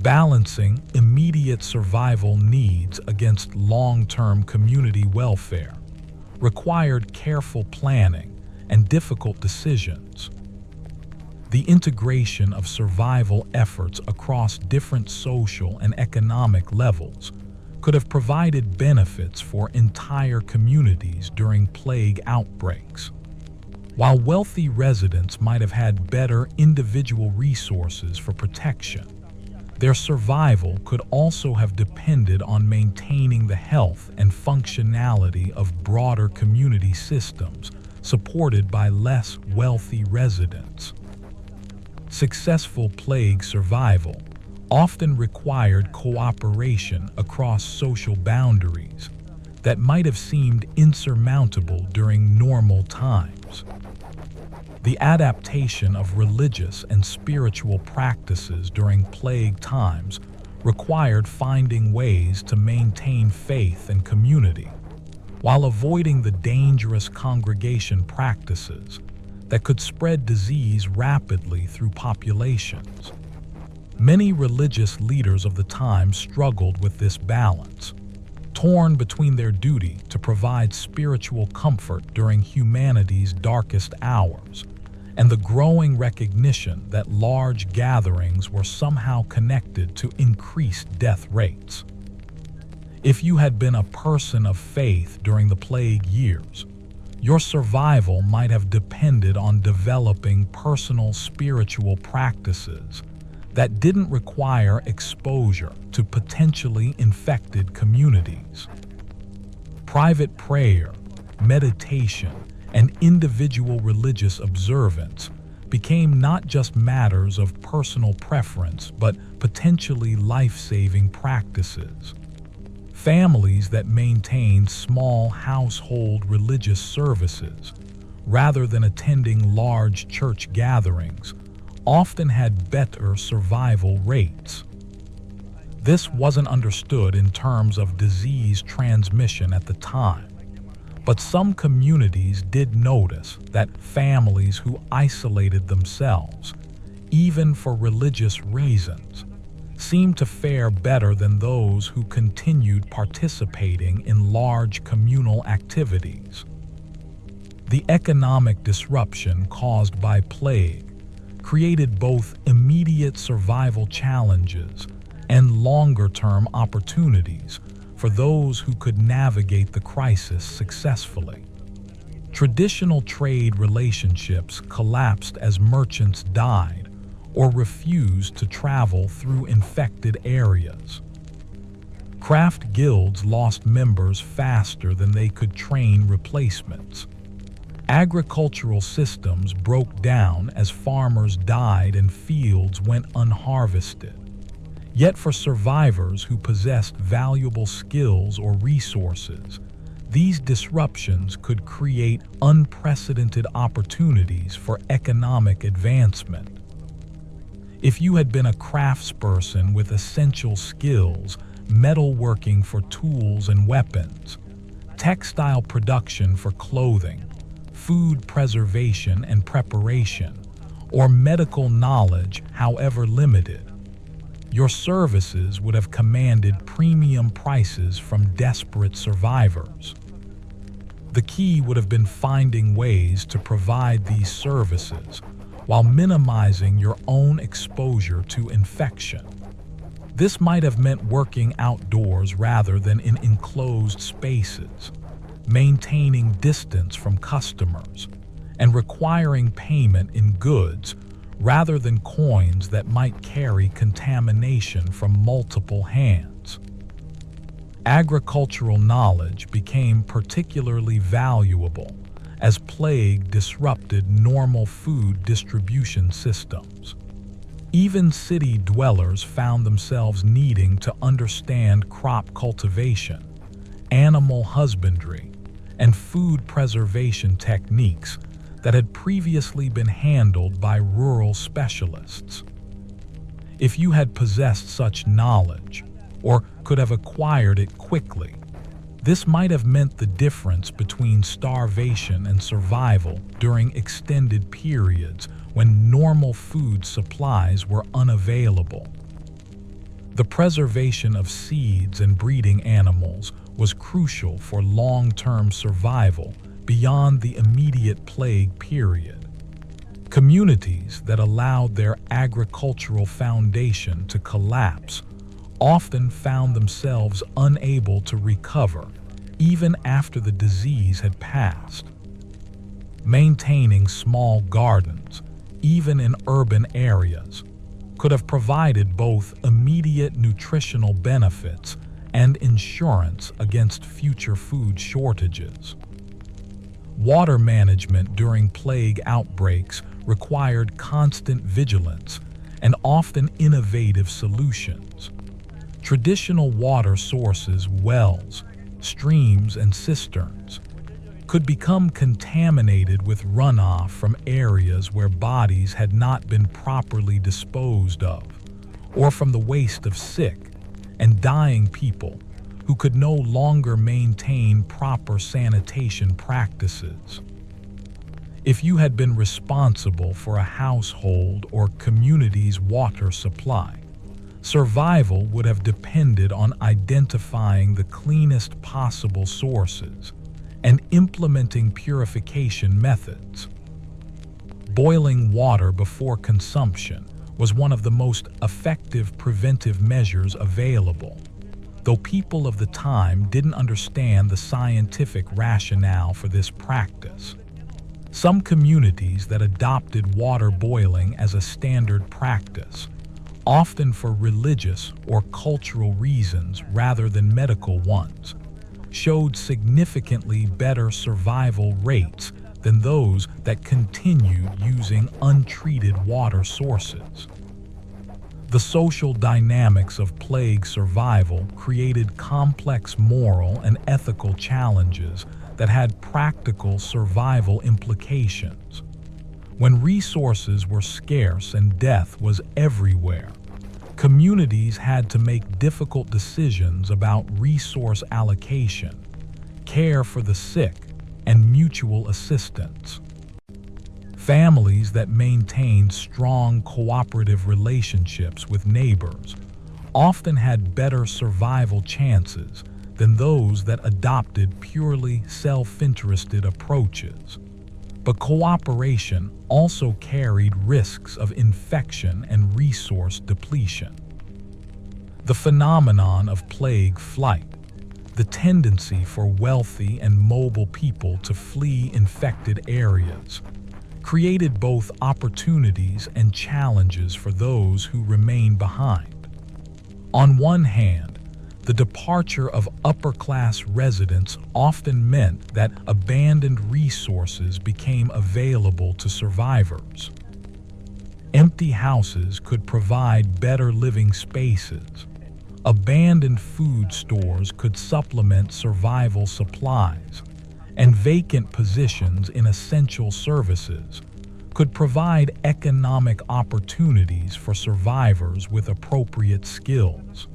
Balancing immediate survival needs against long-term community welfare required careful planning and difficult decisions. The integration of survival efforts across different social and economic levels could have provided benefits for entire communities during plague outbreaks. While wealthy residents might have had better individual resources for protection, their survival could also have depended on maintaining the health and functionality of broader community systems supported by less wealthy residents. Successful plague survival often required cooperation across social boundaries that might have seemed insurmountable during normal times. The adaptation of religious and spiritual practices during plague times required finding ways to maintain faith and community, while avoiding the dangerous congregation practices that could spread disease rapidly through populations. Many religious leaders of the time struggled with this balance, torn between their duty to provide spiritual comfort during humanity's darkest hours and the growing recognition that large gatherings were somehow connected to increased death rates. If you had been a person of faith during the plague years, your survival might have depended on developing personal spiritual practices that didn't require exposure to potentially infected communities. Private prayer, meditation, and individual religious observance became not just matters of personal preference, but potentially life-saving practices. Families that maintained small household religious services, rather than attending large church gatherings, often had better survival rates. This wasn't understood in terms of disease transmission at the time, but some communities did notice that families who isolated themselves, even for religious reasons, seemed to fare better than those who continued participating in large communal activities. The economic disruption caused by plague created both immediate survival challenges and longer-term opportunities for those who could navigate the crisis successfully. Traditional trade relationships collapsed as merchants died or refused to travel through infected areas. Craft guilds lost members faster than they could train replacements. Agricultural systems broke down as farmers died and fields went unharvested. Yet for survivors who possessed valuable skills or resources, these disruptions could create unprecedented opportunities for economic advancement. If you had been a craftsperson with essential skills, metalworking for tools and weapons, textile production for clothing, food preservation and preparation, or medical knowledge, however limited, your services would have commanded premium prices from desperate survivors. The key would have been finding ways to provide these services while minimizing your own exposure to infection. This might have meant working outdoors rather than in enclosed spaces, maintaining distance from customers, and requiring payment in goods rather than coins that might carry contamination from multiple hands. Agricultural knowledge became particularly valuable as plague disrupted normal food distribution systems. Even city dwellers found themselves needing to understand crop cultivation, animal husbandry, and food preservation techniques that had previously been handled by rural specialists. If you had possessed such knowledge, or could have acquired it quickly, this might have meant the difference between starvation and survival during extended periods when normal food supplies were unavailable. The preservation of seeds and breeding animals was crucial for long-term survival beyond the immediate plague period. Communities that allowed their agricultural foundation to collapse often found themselves unable to recover even after the disease had passed. Maintaining small gardens, even in urban areas, could have provided both immediate nutritional benefits and insurance against future food shortages. Water management during plague outbreaks required constant vigilance and often innovative solutions. Traditional water sources, wells, streams, and cisterns, could become contaminated with runoff from areas where bodies had not been properly disposed of, or from the waste of sick and dying people who could no longer maintain proper sanitation practices. If you had been responsible for a household or community's water supply, survival would have depended on identifying the cleanest possible sources and implementing purification methods. Boiling water before consumption was one of the most effective preventive measures available, though people of the time didn't understand the scientific rationale for this practice. Some communities that adopted water boiling as a standard practice, often for religious or cultural reasons rather than medical ones, showed significantly better survival rates than those that continued using untreated water sources. The social dynamics of plague survival created complex moral and ethical challenges that had practical survival implications. When resources were scarce and death was everywhere, communities had to make difficult decisions about resource allocation, care for the sick, and mutual assistance. Families that maintained strong cooperative relationships with neighbors often had better survival chances than those that adopted purely self-interested approaches. But cooperation also carried risks of infection and resource depletion. The phenomenon of plague flight, the tendency for wealthy and mobile people to flee infected areas, created both opportunities and challenges for those who remained behind. On one hand, the departure of upper-class residents often meant that abandoned resources became available to survivors. Empty houses could provide better living spaces. Abandoned food stores could supplement survival supplies, and vacant positions in essential services could provide economic opportunities for survivors with appropriate skills.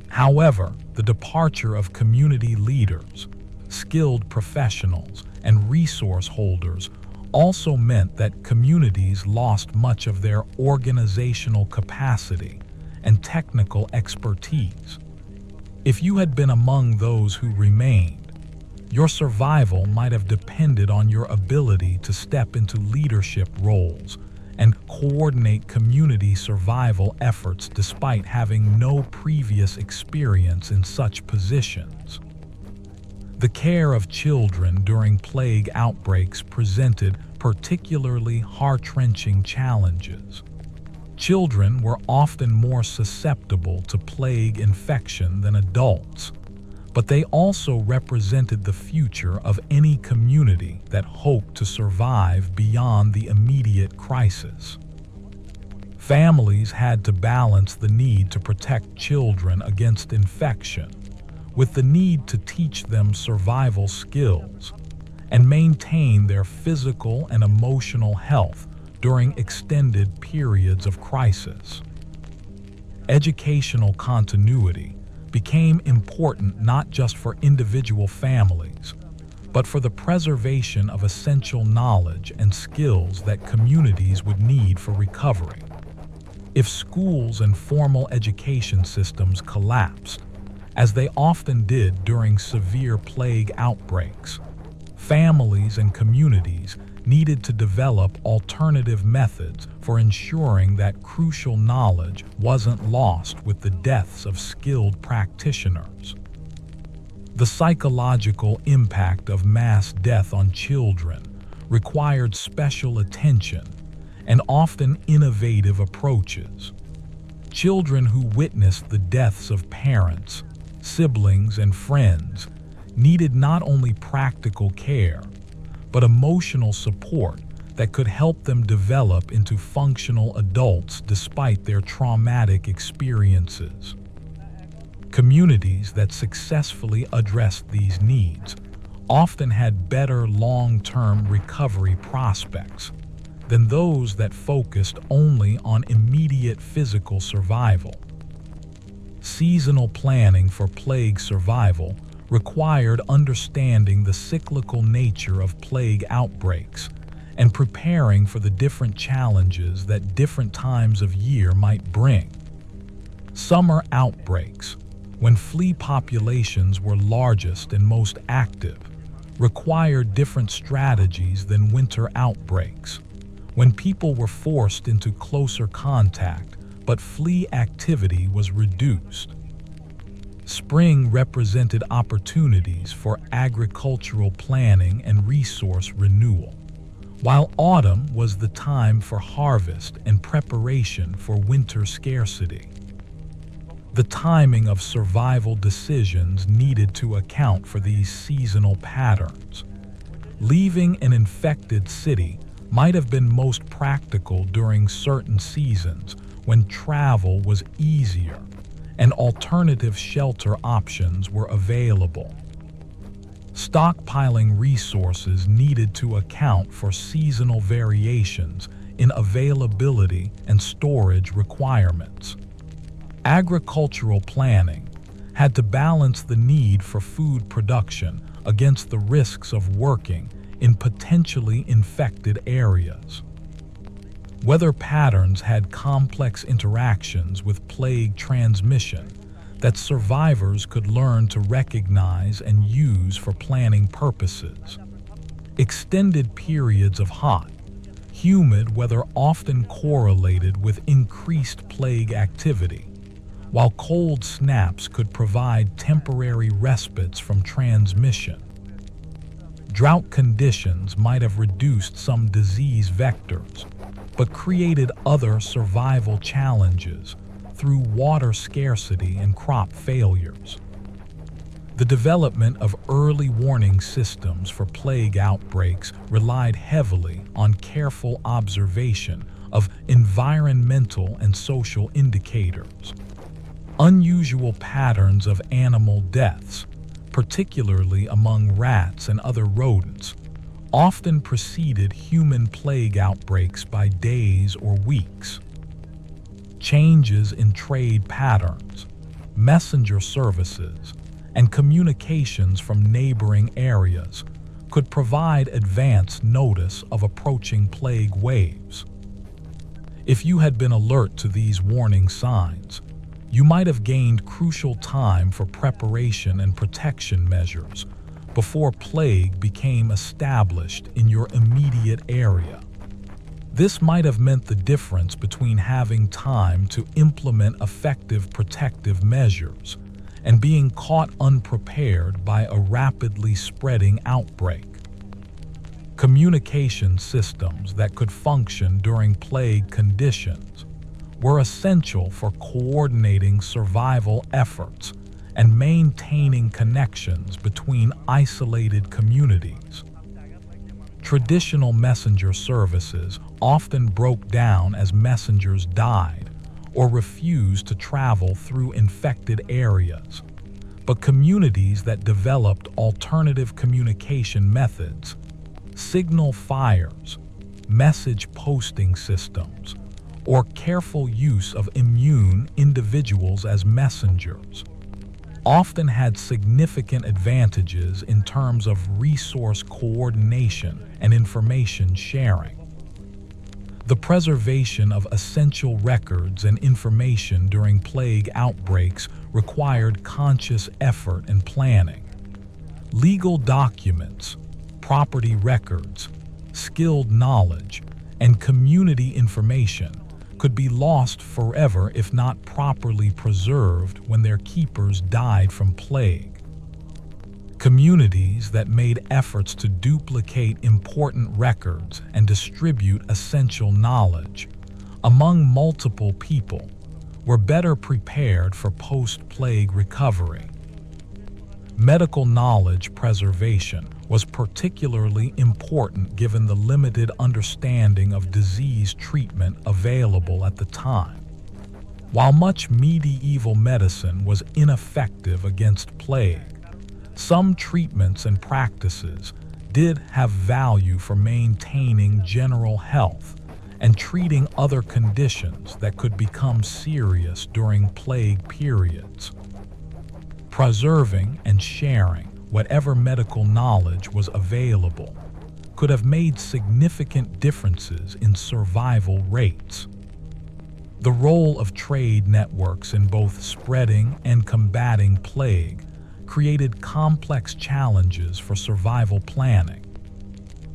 However, the departure of community leaders, skilled professionals, and resource holders also meant that communities lost much of their organizational capacity and technical expertise. If you had been among those who remained, your survival might have depended on your ability to step into leadership roles and coordinate community survival efforts despite having no previous experience in such positions. The care of children during plague outbreaks presented particularly heart-wrenching challenges. Children were often more susceptible to plague infection than adults, but they also represented the future of any community that hoped to survive beyond the immediate crisis. Families had to balance the need to protect children against infection with the need to teach them survival skills and maintain their physical and emotional health during extended periods of crisis. Educational continuity became important not just for individual families, but for the preservation of essential knowledge and skills that communities would need for recovery. If schools and formal education systems collapsed, as they often did during severe plague outbreaks, families and communities needed to develop alternative methods for ensuring that crucial knowledge wasn't lost with the deaths of skilled practitioners. The psychological impact of mass death on children required special attention and often innovative approaches. Children who witnessed the deaths of parents, siblings, and friends needed not only practical care, but emotional support that could help them develop into functional adults despite their traumatic experiences. Communities that successfully addressed these needs often had better long-term recovery prospects than those that focused only on immediate physical survival. Seasonal planning for plague survival required understanding the cyclical nature of plague outbreaks and preparing for the different challenges that different times of year might bring. Summer outbreaks, when flea populations were largest and most active, required different strategies than winter outbreaks, when people were forced into closer contact but flea activity was reduced. Spring represented opportunities for agricultural planning and resource renewal, while autumn was the time for harvest and preparation for winter scarcity. The timing of survival decisions needed to account for these seasonal patterns. Leaving an infected city might have been most practical during certain seasons when travel was easier and alternative shelter options were available. Stockpiling resources needed to account for seasonal variations in availability and storage requirements. Agricultural planning had to balance the need for food production against the risks of working in potentially infected areas. Weather patterns had complex interactions with plague transmission that survivors could learn to recognize and use for planning purposes. Extended periods of hot, humid weather often correlated with increased plague activity, while cold snaps could provide temporary respites from transmission. Drought conditions might have reduced some disease vectors, but created other survival challenges through water scarcity and crop failures. The development of early warning systems for plague outbreaks relied heavily on careful observation of environmental and social indicators. Unusual patterns of animal deaths, particularly among rats and other rodents, often preceded human plague outbreaks by days or weeks. Changes in trade patterns, messenger services, and communications from neighboring areas could provide advance notice of approaching plague waves. If you had been alert to these warning signs, you might have gained crucial time for preparation and protection measures before plague became established in your immediate area. This might have meant the difference between having time to implement effective protective measures and being caught unprepared by a rapidly spreading outbreak. Communication systems that could function during plague conditions were essential for coordinating survival efforts and maintaining connections between isolated communities. Traditional messenger services often broke down as messengers died or refused to travel through infected areas, but communities that developed alternative communication methods, signal fires, message posting systems, or careful use of immune individuals as messengers, often had significant advantages in terms of resource coordination and information sharing. The preservation of essential records and information during plague outbreaks required conscious effort and planning. Legal documents, property records, skilled knowledge, and community information could be lost forever if not properly preserved when their keepers died from plague. Communities that made efforts to duplicate important records and distribute essential knowledge among multiple people were better prepared for post-plague recovery. Medical knowledge preservation was particularly important given the limited understanding of disease treatment available at the time. While much medieval medicine was ineffective against plague, some treatments and practices did have value for maintaining general health and treating other conditions that could become serious during plague periods. Preserving and sharing whatever medical knowledge was available could have made significant differences in survival rates. The role of trade networks in both spreading and combating plague created complex challenges for survival planning.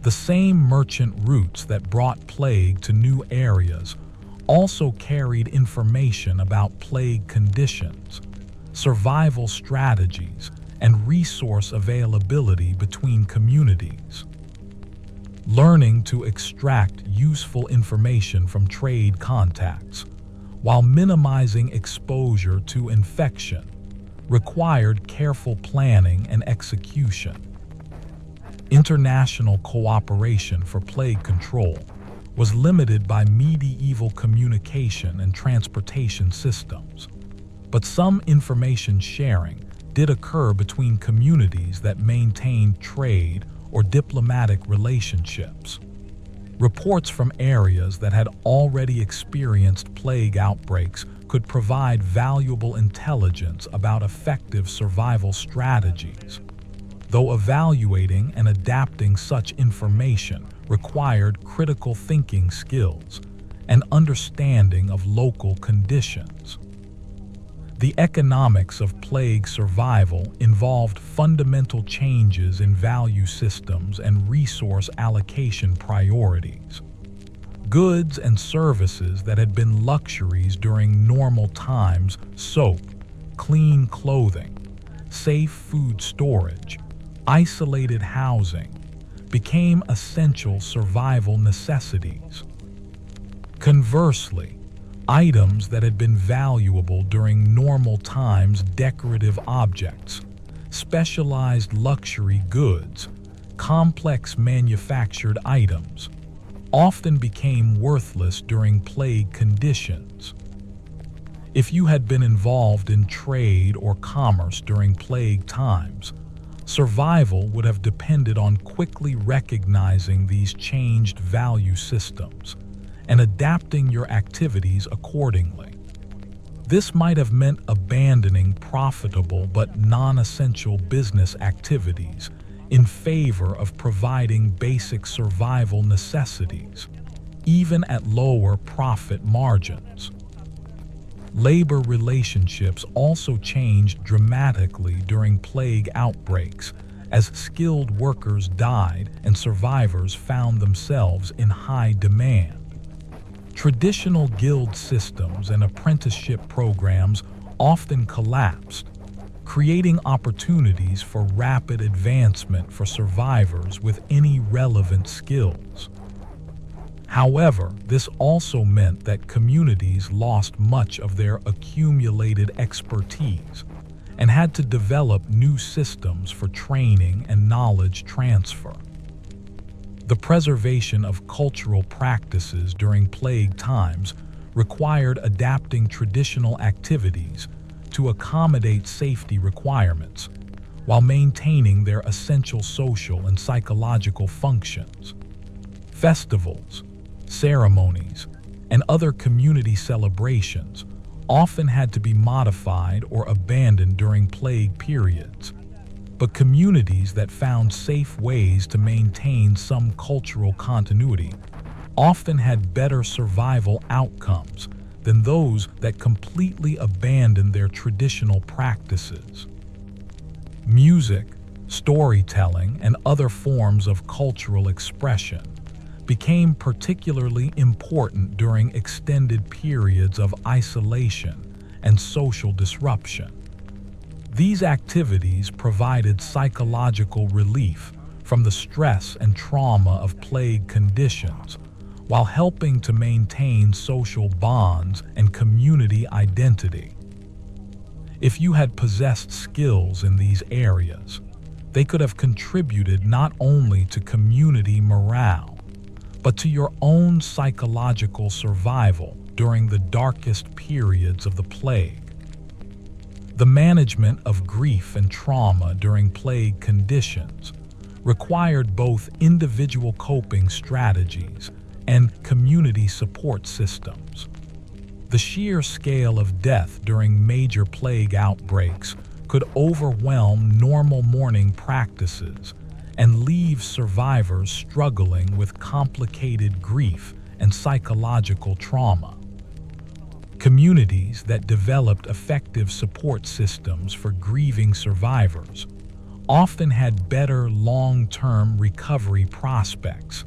The same merchant routes that brought plague to new areas also carried information about plague conditions, survival strategies, and resource availability between communities. Learning to extract useful information from trade contacts while minimizing exposure to infection, required careful planning and execution. International cooperation for plague control was limited by medieval communication and transportation systems, but some information sharing did occur between communities that maintained trade or diplomatic relationships. Reports from areas that had already experienced plague outbreaks could provide valuable intelligence about effective survival strategies, though evaluating and adapting such information required critical thinking skills and understanding of local conditions. The economics of plague survival involved fundamental changes in value systems and resource allocation priorities. Goods and services that had been luxuries during normal times, soap, clean clothing, safe food storage, isolated housing, became essential survival necessities. Conversely, items that had been valuable during normal times, decorative objects, specialized luxury goods, complex manufactured items, often became worthless during plague conditions. If you had been involved in trade or commerce during plague times, survival would have depended on quickly recognizing these changed value systems and adapting your activities accordingly. This might have meant abandoning profitable but non-essential business activities in favor of providing basic survival necessities, even at lower profit margins. Labor relationships also changed dramatically during plague outbreaks as skilled workers died and survivors found themselves in high demand. Traditional guild systems and apprenticeship programs often collapsed, creating opportunities for rapid advancement for survivors with any relevant skills. However, this also meant that communities lost much of their accumulated expertise and had to develop new systems for training and knowledge transfer. The preservation of cultural practices during plague times required adapting traditional activities to accommodate safety requirements while maintaining their essential social and psychological functions. Festivals, ceremonies, and other community celebrations often had to be modified or abandoned during plague periods, but communities that found safe ways to maintain some cultural continuity often had better survival outcomes than those that completely abandoned their traditional practices. Music, storytelling, and other forms of cultural expression became particularly important during extended periods of isolation and social disruption. These activities provided psychological relief from the stress and trauma of plague conditions, while helping to maintain social bonds and community identity. If you had possessed skills in these areas, they could have contributed not only to community morale, but to your own psychological survival during the darkest periods of the plague. The management of grief and trauma during plague conditions required both individual coping strategies and community support systems. The sheer scale of death during major plague outbreaks could overwhelm normal mourning practices and leave survivors struggling with complicated grief and psychological trauma. Communities that developed effective support systems for grieving survivors often had better long-term recovery prospects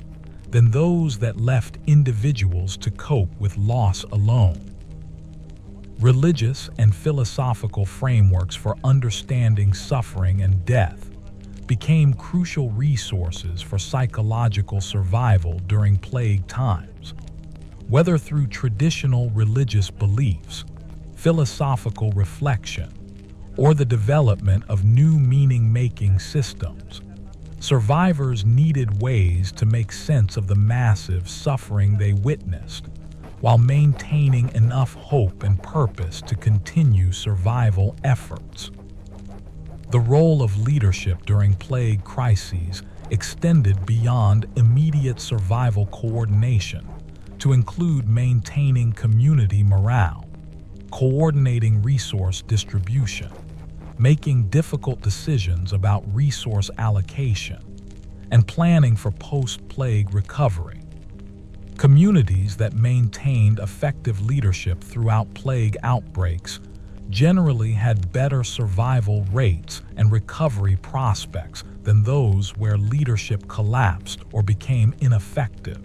than those that left individuals to cope with loss alone. Religious and philosophical frameworks for understanding suffering and death became crucial resources for psychological survival during plague times, Whether through traditional religious beliefs, philosophical reflection, or the development of new meaning-making systems, survivors needed ways to make sense of the massive suffering they witnessed, while maintaining enough hope and purpose to continue survival efforts. The role of leadership during plague crises extended beyond immediate survival coordination to include maintaining community morale, coordinating resource distribution, making difficult decisions about resource allocation, and planning for post-plague recovery. Communities that maintained effective leadership throughout plague outbreaks generally had better survival rates and recovery prospects than those where leadership collapsed or became ineffective.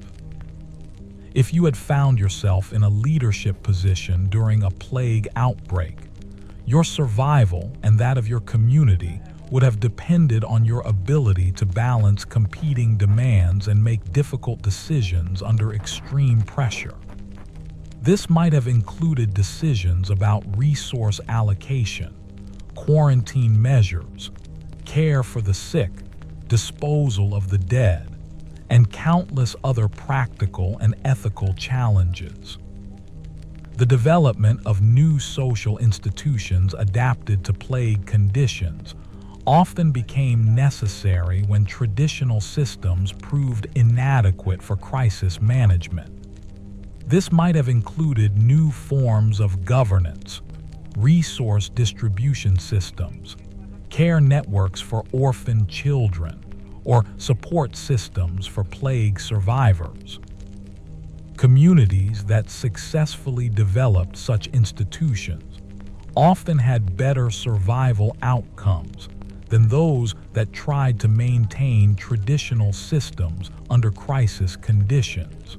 If you had found yourself in a leadership position during a plague outbreak, your survival and that of your community would have depended on your ability to balance competing demands and make difficult decisions under extreme pressure. This might have included decisions about resource allocation, quarantine measures, care for the sick, disposal of the dead, and countless other practical and ethical challenges. The development of new social institutions adapted to plague conditions often became necessary when traditional systems proved inadequate for crisis management. This might have included new forms of governance, resource distribution systems, care networks for orphan children, or support systems for plague survivors. Communities that successfully developed such institutions often had better survival outcomes than those that tried to maintain traditional systems under crisis conditions.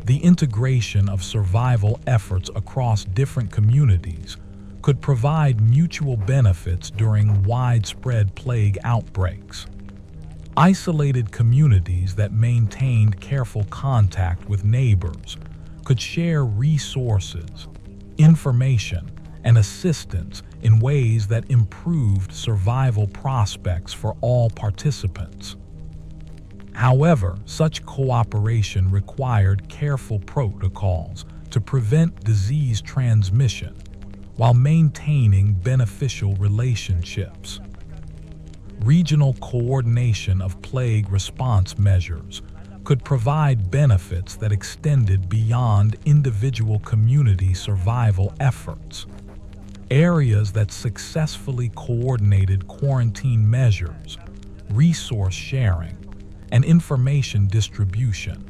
The integration of survival efforts across different communities could provide mutual benefits during widespread plague outbreaks. Isolated communities that maintained careful contact with neighbors could share resources, information, and assistance in ways that improved survival prospects for all participants. However, such cooperation required careful protocols to prevent disease transmission while maintaining beneficial relationships. Regional coordination of plague response measures could provide benefits that extended beyond individual community survival efforts. Areas that successfully coordinated quarantine measures, resource sharing, and information distribution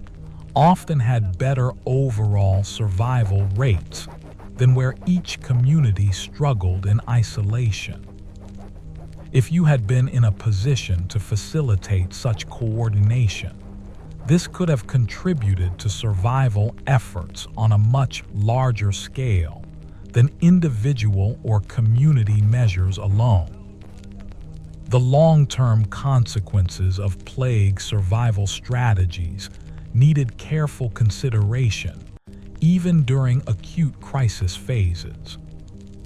often had better overall survival rates than where each community struggled in isolation. If you had been in a position to facilitate such coordination, this could have contributed to survival efforts on a much larger scale than individual or community measures alone. The long-term consequences of plague survival strategies needed careful consideration, even during acute crisis phases.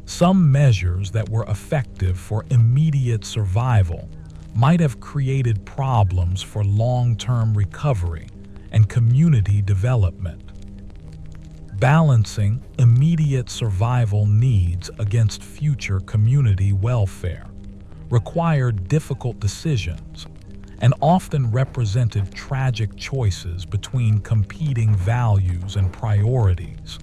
Some measures that were effective for immediate survival might have created problems for long-term recovery and community development. Balancing immediate survival needs against future community welfare required difficult decisions and often represented tragic choices between competing values and priorities.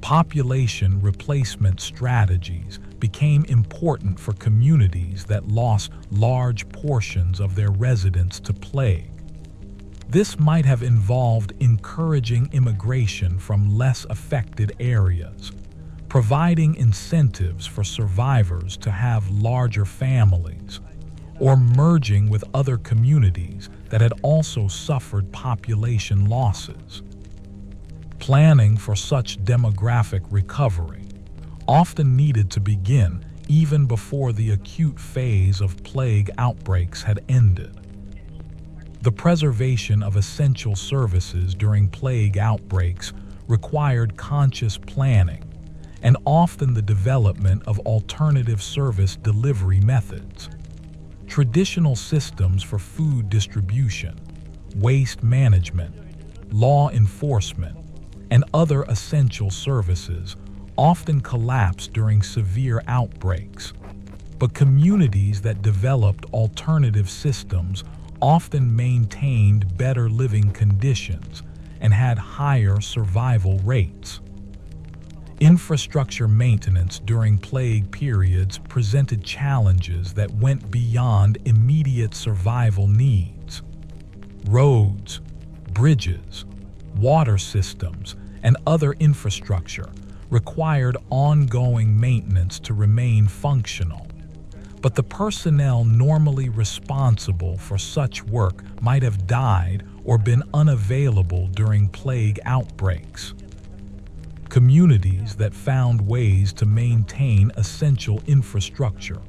Population replacement strategies became important for communities that lost large portions of their residents to plague. This might have involved encouraging immigration from less affected areas, providing incentives for survivors to have larger families, or merging with other communities that had also suffered population losses. Planning for such demographic recovery often needed to begin even before the acute phase of plague outbreaks had ended. The preservation of essential services during plague outbreaks required conscious planning and often the development of alternative service delivery methods. Traditional systems for food distribution, waste management, law enforcement, and other essential services often collapsed during severe outbreaks. But communities that developed alternative systems often maintained better living conditions and had higher survival rates. Infrastructure maintenance during plague periods presented challenges that went beyond immediate survival needs. Roads, bridges, water systems, and other infrastructure required ongoing maintenance to remain functional. But the personnel normally responsible for such work might have died or been unavailable during plague outbreaks. Communities that found ways to maintain essential infrastructure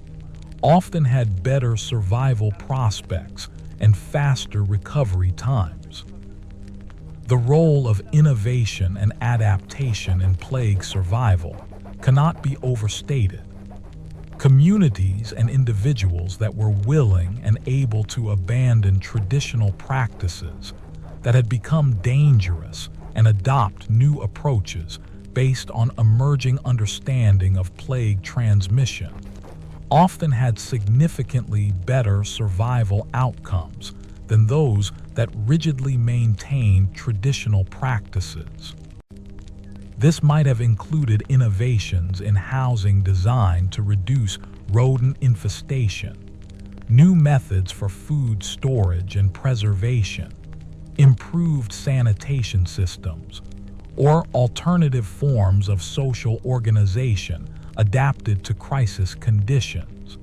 often had better survival prospects and faster recovery times. The role of innovation and adaptation in plague survival cannot be overstated. Communities and individuals that were willing and able to abandon traditional practices that had become dangerous and adopt new approaches based on emerging understanding of plague transmission often had significantly better survival outcomes than those that rigidly maintained traditional practices. This might have included innovations in housing design to reduce rodent infestation, new methods for food storage and preservation, improved sanitation systems, or alternative forms of social organization adapted to crisis conditions.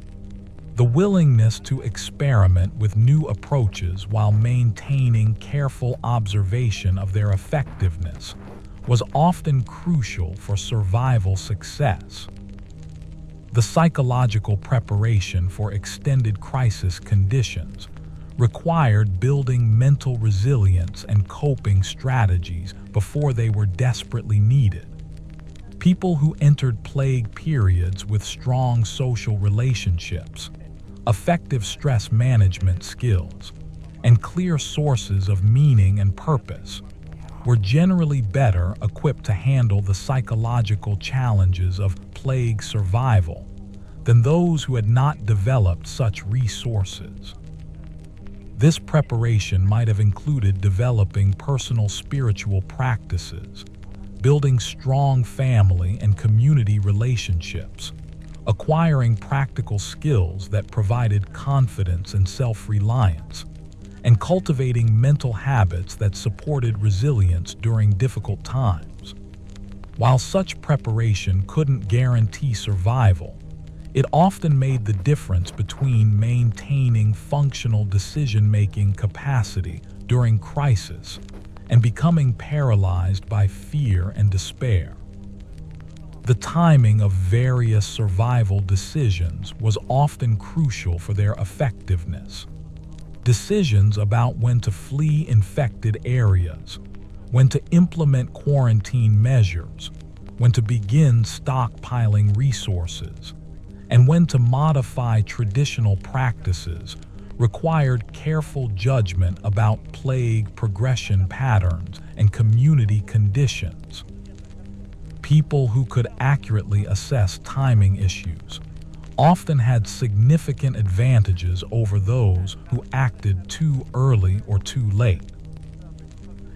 The willingness to experiment with new approaches while maintaining careful observation of their effectiveness was often crucial for survival success. The psychological preparation for extended crisis conditions required building mental resilience and coping strategies before they were desperately needed. People who entered plague periods with strong social relationships, effective stress management skills, and clear sources of meaning and purpose were generally better equipped to handle the psychological challenges of plague survival than those who had not developed such resources. This preparation might have included developing personal spiritual practices, building strong family and community relationships, acquiring practical skills that provided confidence and self-reliance, and cultivating mental habits that supported resilience during difficult times. While such preparation couldn't guarantee survival, it often made the difference between maintaining functional decision-making capacity during crisis and becoming paralyzed by fear and despair. The timing of various survival decisions was often crucial for their effectiveness. Decisions about when to flee infected areas, when to implement quarantine measures, when to begin stockpiling resources, and when to modify traditional practices required careful judgment about plague progression patterns and community conditions. People who could accurately assess timing issues often had significant advantages over those who acted too early or too late.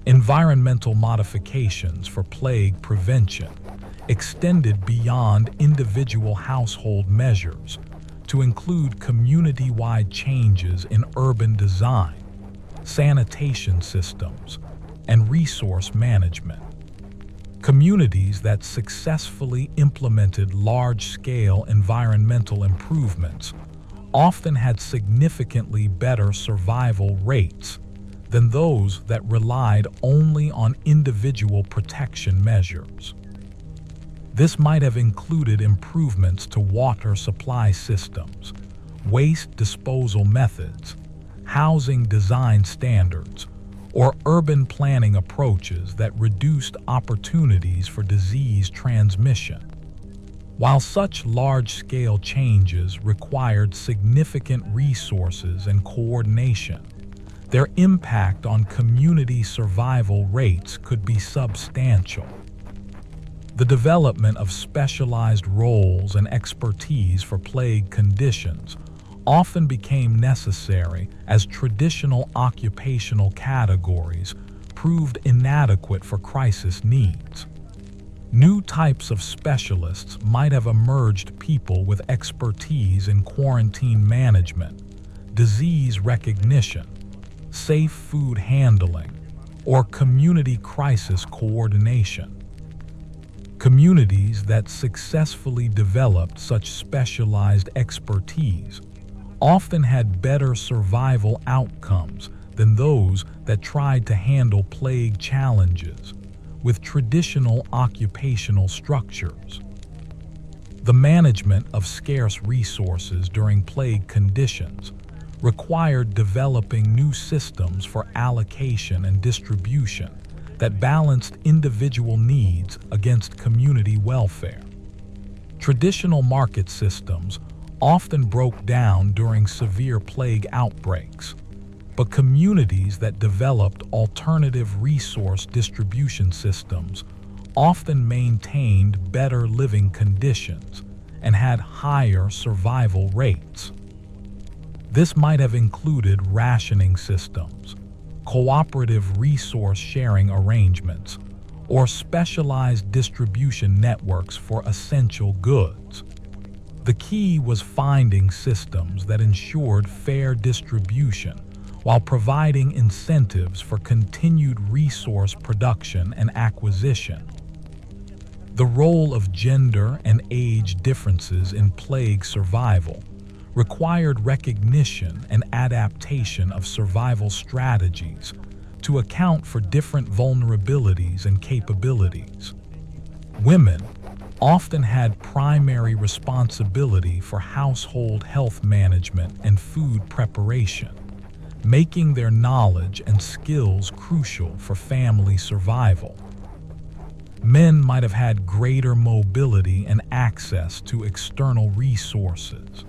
Environmental modifications for plague prevention extended beyond individual household measures to include community-wide changes in urban design, sanitation systems, and resource management. Communities that successfully implemented large-scale environmental improvements often had significantly better survival rates than those that relied only on individual protection measures. This might have included improvements to water supply systems, waste disposal methods, housing design standards, or urban planning approaches that reduced opportunities for disease transmission. While such large-scale changes required significant resources and coordination, their impact on community survival rates could be substantial. The development of specialized roles and expertise for plague conditions often became necessary as traditional occupational categories proved inadequate for crisis needs. New types of specialists might have emerged, people with expertise in quarantine management, disease recognition, safe food handling, or community crisis coordination. Communities that successfully developed such specialized expertise often had better survival outcomes than those that tried to handle plague challenges with traditional occupational structures. The management of scarce resources during plague conditions required developing new systems for allocation and distribution that balanced individual needs against community welfare. Traditional market systems often broke down during severe plague outbreaks, but communities that developed alternative resource distribution systems often maintained better living conditions and had higher survival rates. This might have included rationing systems, cooperative resource sharing arrangements, or specialized distribution networks for essential goods. The key was finding systems that ensured fair distribution while providing incentives for continued resource production and acquisition. The role of gender and age differences in plague survival required recognition and adaptation of survival strategies to account for different vulnerabilities and capabilities. Women often had primary responsibility for household health management and food preparation, making their knowledge and skills crucial for family survival. Men might have had greater mobility and access to external resources.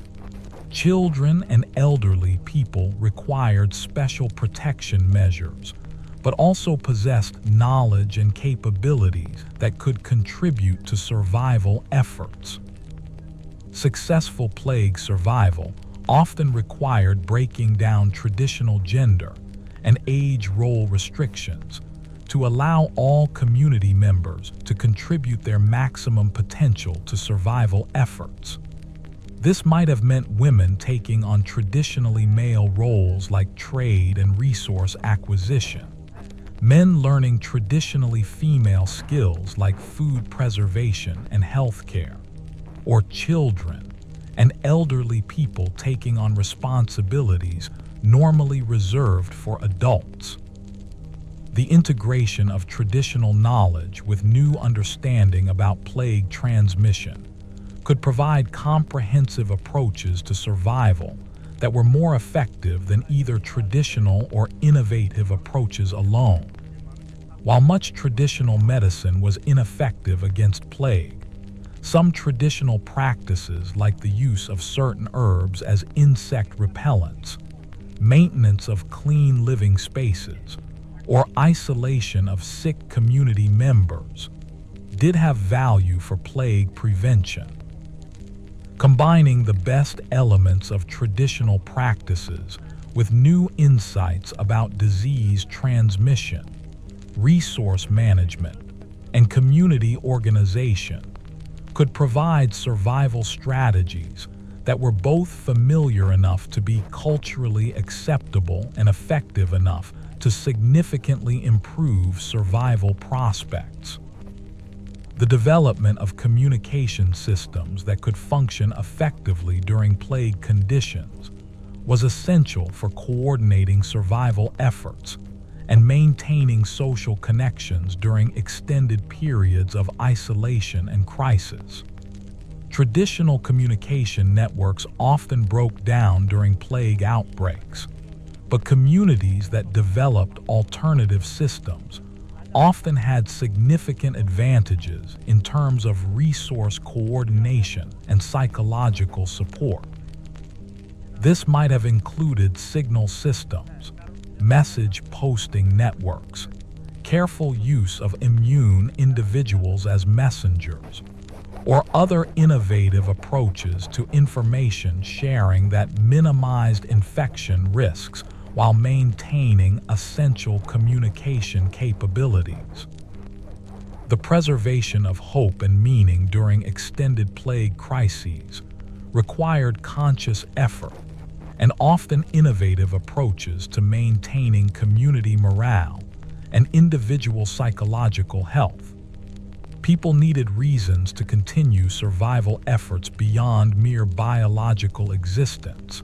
Children and elderly people required special protection measures, but also possessed knowledge and capabilities that could contribute to survival efforts. Successful plague survival often required breaking down traditional gender and age role restrictions to allow all community members to contribute their maximum potential to survival efforts. This might have meant women taking on traditionally male roles like trade and resource acquisition, men learning traditionally female skills like food preservation and healthcare, or children and elderly people taking on responsibilities normally reserved for adults. The integration of traditional knowledge with new understanding about plague transmission could provide comprehensive approaches to survival that were more effective than either traditional or innovative approaches alone. While much traditional medicine was ineffective against plague, some traditional practices like the use of certain herbs as insect repellents, maintenance of clean living spaces, or isolation of sick community members did have value for plague prevention. Combining the best elements of traditional practices with new insights about disease transmission, resource management, and community organization could provide survival strategies that were both familiar enough to be culturally acceptable and effective enough to significantly improve survival prospects. The development of communication systems that could function effectively during plague conditions was essential for coordinating survival efforts and maintaining social connections during extended periods of isolation and crisis. Traditional communication networks often broke down during plague outbreaks, but communities that developed alternative systems often had significant advantages in terms of resource coordination and psychological support. This might have included signal systems, message posting networks, careful use of immune individuals as messengers, or other innovative approaches to information sharing that minimized infection risks while maintaining essential communication capabilities. The preservation of hope and meaning during extended plague crises required conscious effort and often innovative approaches to maintaining community morale and individual psychological health. People needed reasons to continue survival efforts beyond mere biological existence,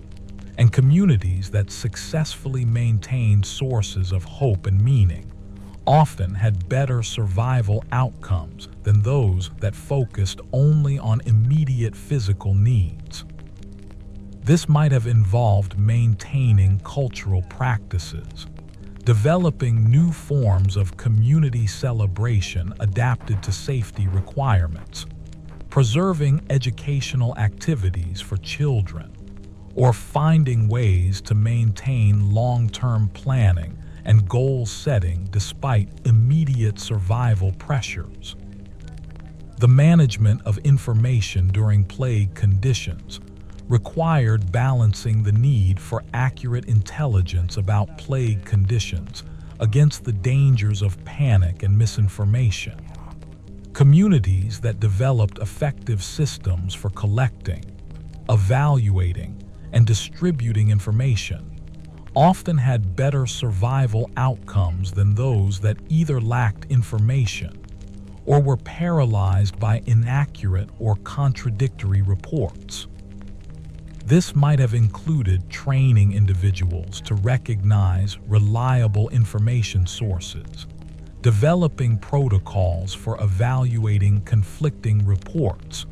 and communities that successfully maintained sources of hope and meaning often had better survival outcomes than those that focused only on immediate physical needs. This might have involved maintaining cultural practices, developing new forms of community celebration adapted to safety requirements, preserving educational activities for children, or finding ways to maintain long-term planning and goal setting despite immediate survival pressures. The management of information during plague conditions required balancing the need for accurate intelligence about plague conditions against the dangers of panic and misinformation. Communities that developed effective systems for collecting, evaluating, and distributing information often had better survival outcomes than those that either lacked information or were paralyzed by inaccurate or contradictory reports. This might have included training individuals to recognize reliable information sources, developing protocols for evaluating conflicting reports,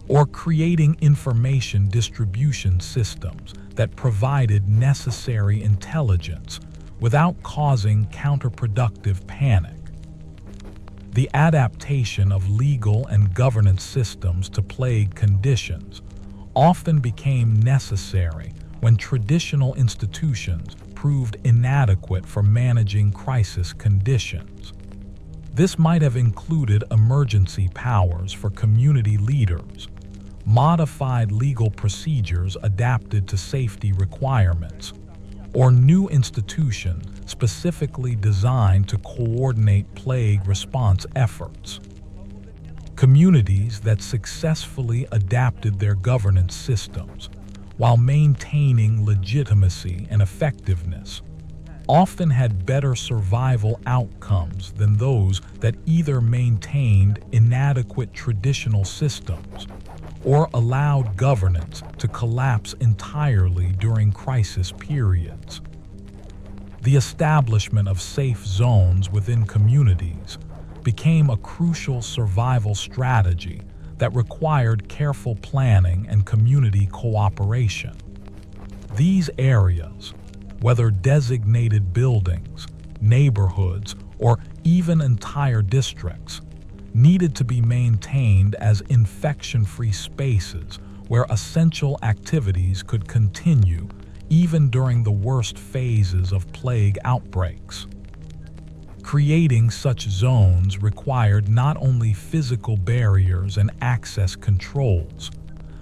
or creating information distribution systems that provided necessary intelligence without causing counterproductive panic. The adaptation of legal and governance systems to plague conditions often became necessary when traditional institutions proved inadequate for managing crisis conditions. This might have included emergency powers for community leaders, modified legal procedures adapted to safety requirements, or new institutions specifically designed to coordinate plague response efforts. Communities that successfully adapted their governance systems while maintaining legitimacy and effectiveness often had better survival outcomes than those that either maintained inadequate traditional systems or allowed governance to collapse entirely during crisis periods. The establishment of safe zones within communities became a crucial survival strategy that required careful planning and community cooperation. These areas, whether designated buildings, neighborhoods, or even entire districts, needed to be maintained as infection-free spaces where essential activities could continue even during the worst phases of plague outbreaks. Creating such zones required not only physical barriers and access controls,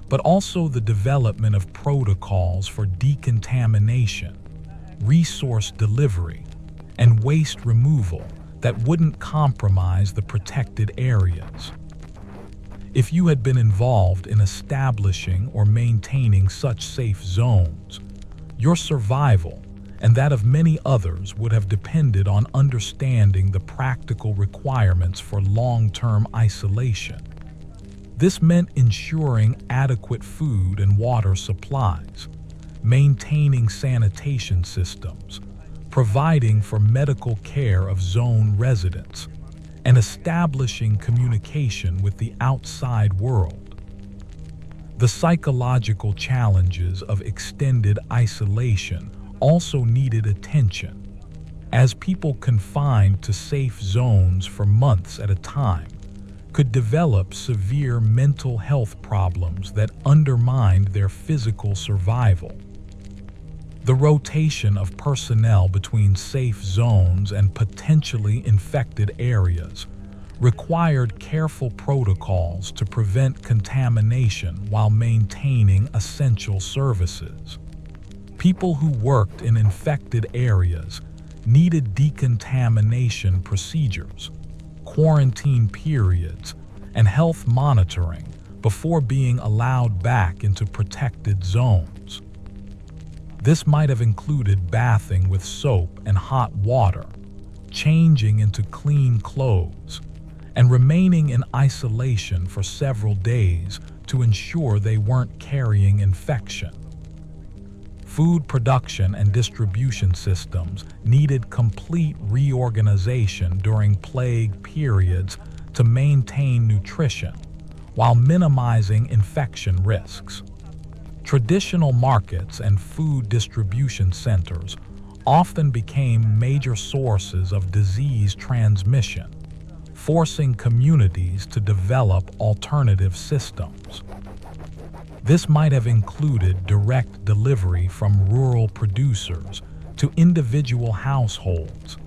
but also the development of protocols for decontamination, resource delivery, and waste removal that wouldn't compromise the protected areas. If you had been involved in establishing or maintaining such safe zones, your survival and that of many others would have depended on understanding the practical requirements for long-term isolation. This meant ensuring adequate food and water supplies, maintaining sanitation systems, providing for medical care of zone residents, and establishing communication with the outside world. The psychological challenges of extended isolation also needed attention, as people confined to safe zones for months at a time could develop severe mental health problems that undermined their physical survival. The rotation of personnel between safe zones and potentially infected areas required careful protocols to prevent contamination while maintaining essential services. People who worked in infected areas needed decontamination procedures, quarantine periods, and health monitoring before being allowed back into protected zones. This might have included bathing with soap and hot water, changing into clean clothes, and remaining in isolation for several days to ensure they weren't carrying infection. Food production and distribution systems needed complete reorganization during plague periods to maintain nutrition while minimizing infection risks. Traditional markets and food distribution centers often became major sources of disease transmission, forcing communities to develop alternative systems. This might have included direct delivery from rural producers to individual households,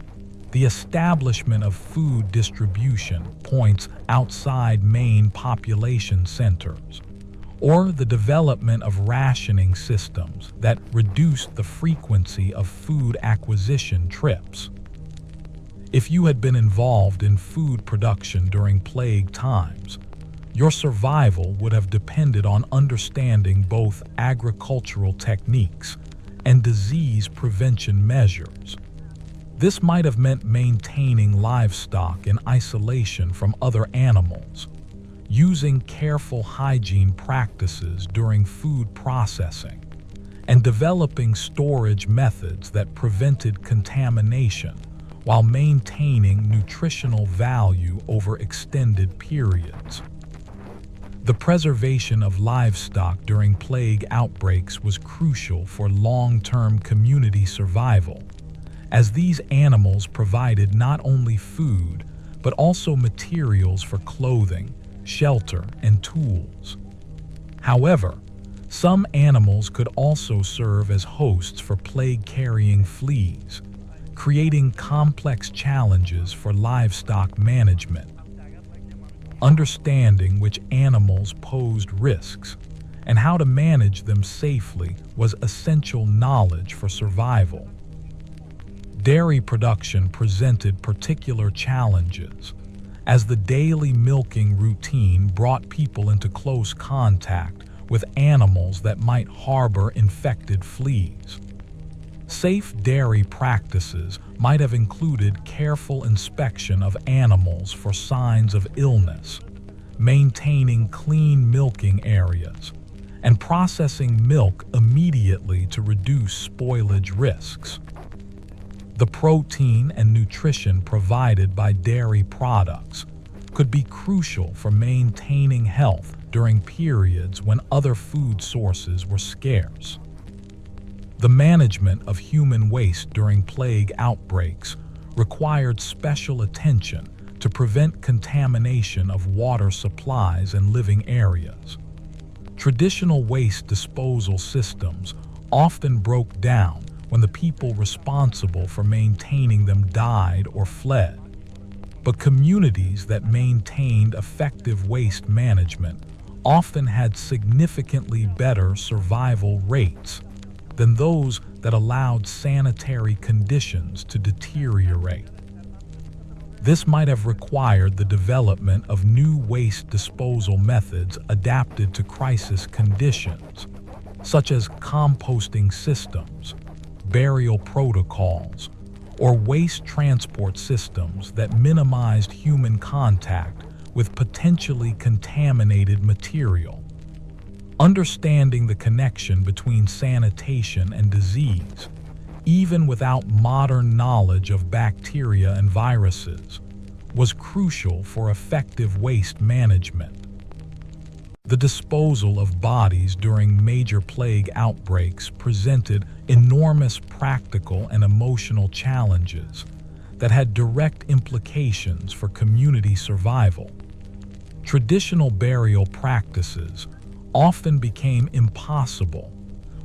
the establishment of food distribution points outside main population centers, or the development of rationing systems that reduced the frequency of food acquisition trips. If you had been involved in food production during plague times, your survival would have depended on understanding both agricultural techniques and disease prevention measures. This might have meant maintaining livestock in isolation from other animals, using careful hygiene practices during food processing, and developing storage methods that prevented contamination while maintaining nutritional value over extended periods. The preservation of livestock during plague outbreaks was crucial for long-term community survival, as these animals provided not only food, but also materials for clothing, shelter, and tools. However, some animals could also serve as hosts for plague-carrying fleas, creating complex challenges for livestock management. Understanding which animals posed risks and how to manage them safely was essential knowledge for survival. Dairy production presented particular challenges, as the daily milking routine brought people into close contact with animals that might harbor infected fleas. Safe dairy practices might have included careful inspection of animals for signs of illness, maintaining clean milking areas, and processing milk immediately to reduce spoilage risks. The protein and nutrition provided by dairy products could be crucial for maintaining health during periods when other food sources were scarce. The management of human waste during plague outbreaks required special attention to prevent contamination of water supplies and living areas. Traditional waste disposal systems often broke down when the people responsible for maintaining them died or fled. But communities that maintained effective waste management often had significantly better survival rates than those that allowed sanitary conditions to deteriorate. This might have required the development of new waste disposal methods adapted to crisis conditions, such as composting systems, burial protocols, or waste transport systems that minimized human contact with potentially contaminated material. Understanding the connection between sanitation and disease, even without modern knowledge of bacteria and viruses, was crucial for effective waste management. The disposal of bodies during major plague outbreaks presented enormous practical and emotional challenges that had direct implications for community survival. Traditional burial practices often became impossible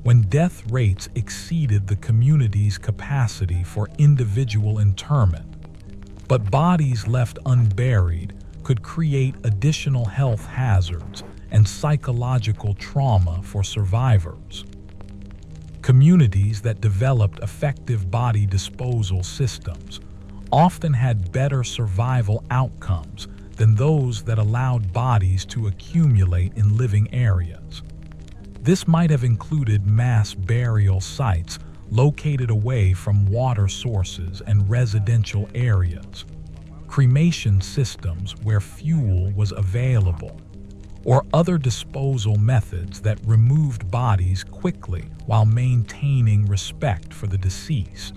when death rates exceeded the community's capacity for individual interment. But bodies left unburied could create additional health hazards and psychological trauma for survivors. Communities that developed effective body disposal systems often had better survival outcomes than those that allowed bodies to accumulate in living areas. This might have included mass burial sites located away from water sources and residential areas, cremation systems where fuel was available, or other disposal methods that removed bodies quickly while maintaining respect for the deceased.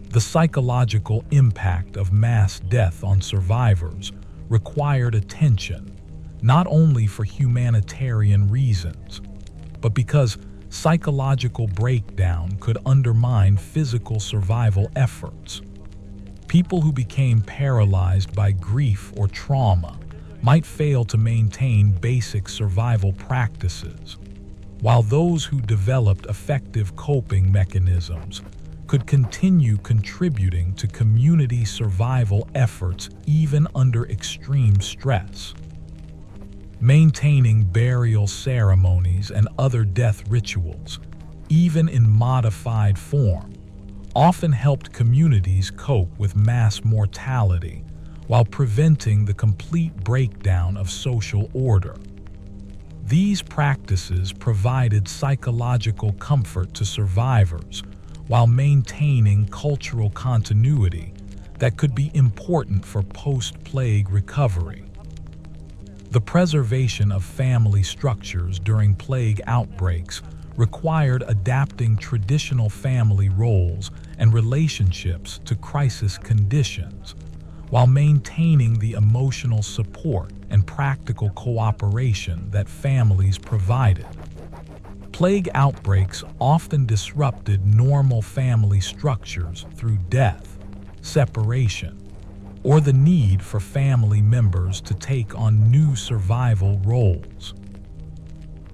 The psychological impact of mass death on survivors required attention, not only for humanitarian reasons, but because psychological breakdown could undermine physical survival efforts. People who became paralyzed by grief or trauma might fail to maintain basic survival practices, while those who developed effective coping mechanisms could continue contributing to community survival efforts even under extreme stress. Maintaining burial ceremonies and other death rituals, even in modified form, often helped communities cope with mass mortality while preventing the complete breakdown of social order. These practices provided psychological comfort to survivors while maintaining cultural continuity that could be important for post-plague recovery. The preservation of family structures during plague outbreaks required adapting traditional family roles and relationships to crisis conditions, while maintaining the emotional support and practical cooperation that families provided. Plague outbreaks often disrupted normal family structures through death, separation, or the need for family members to take on new survival roles.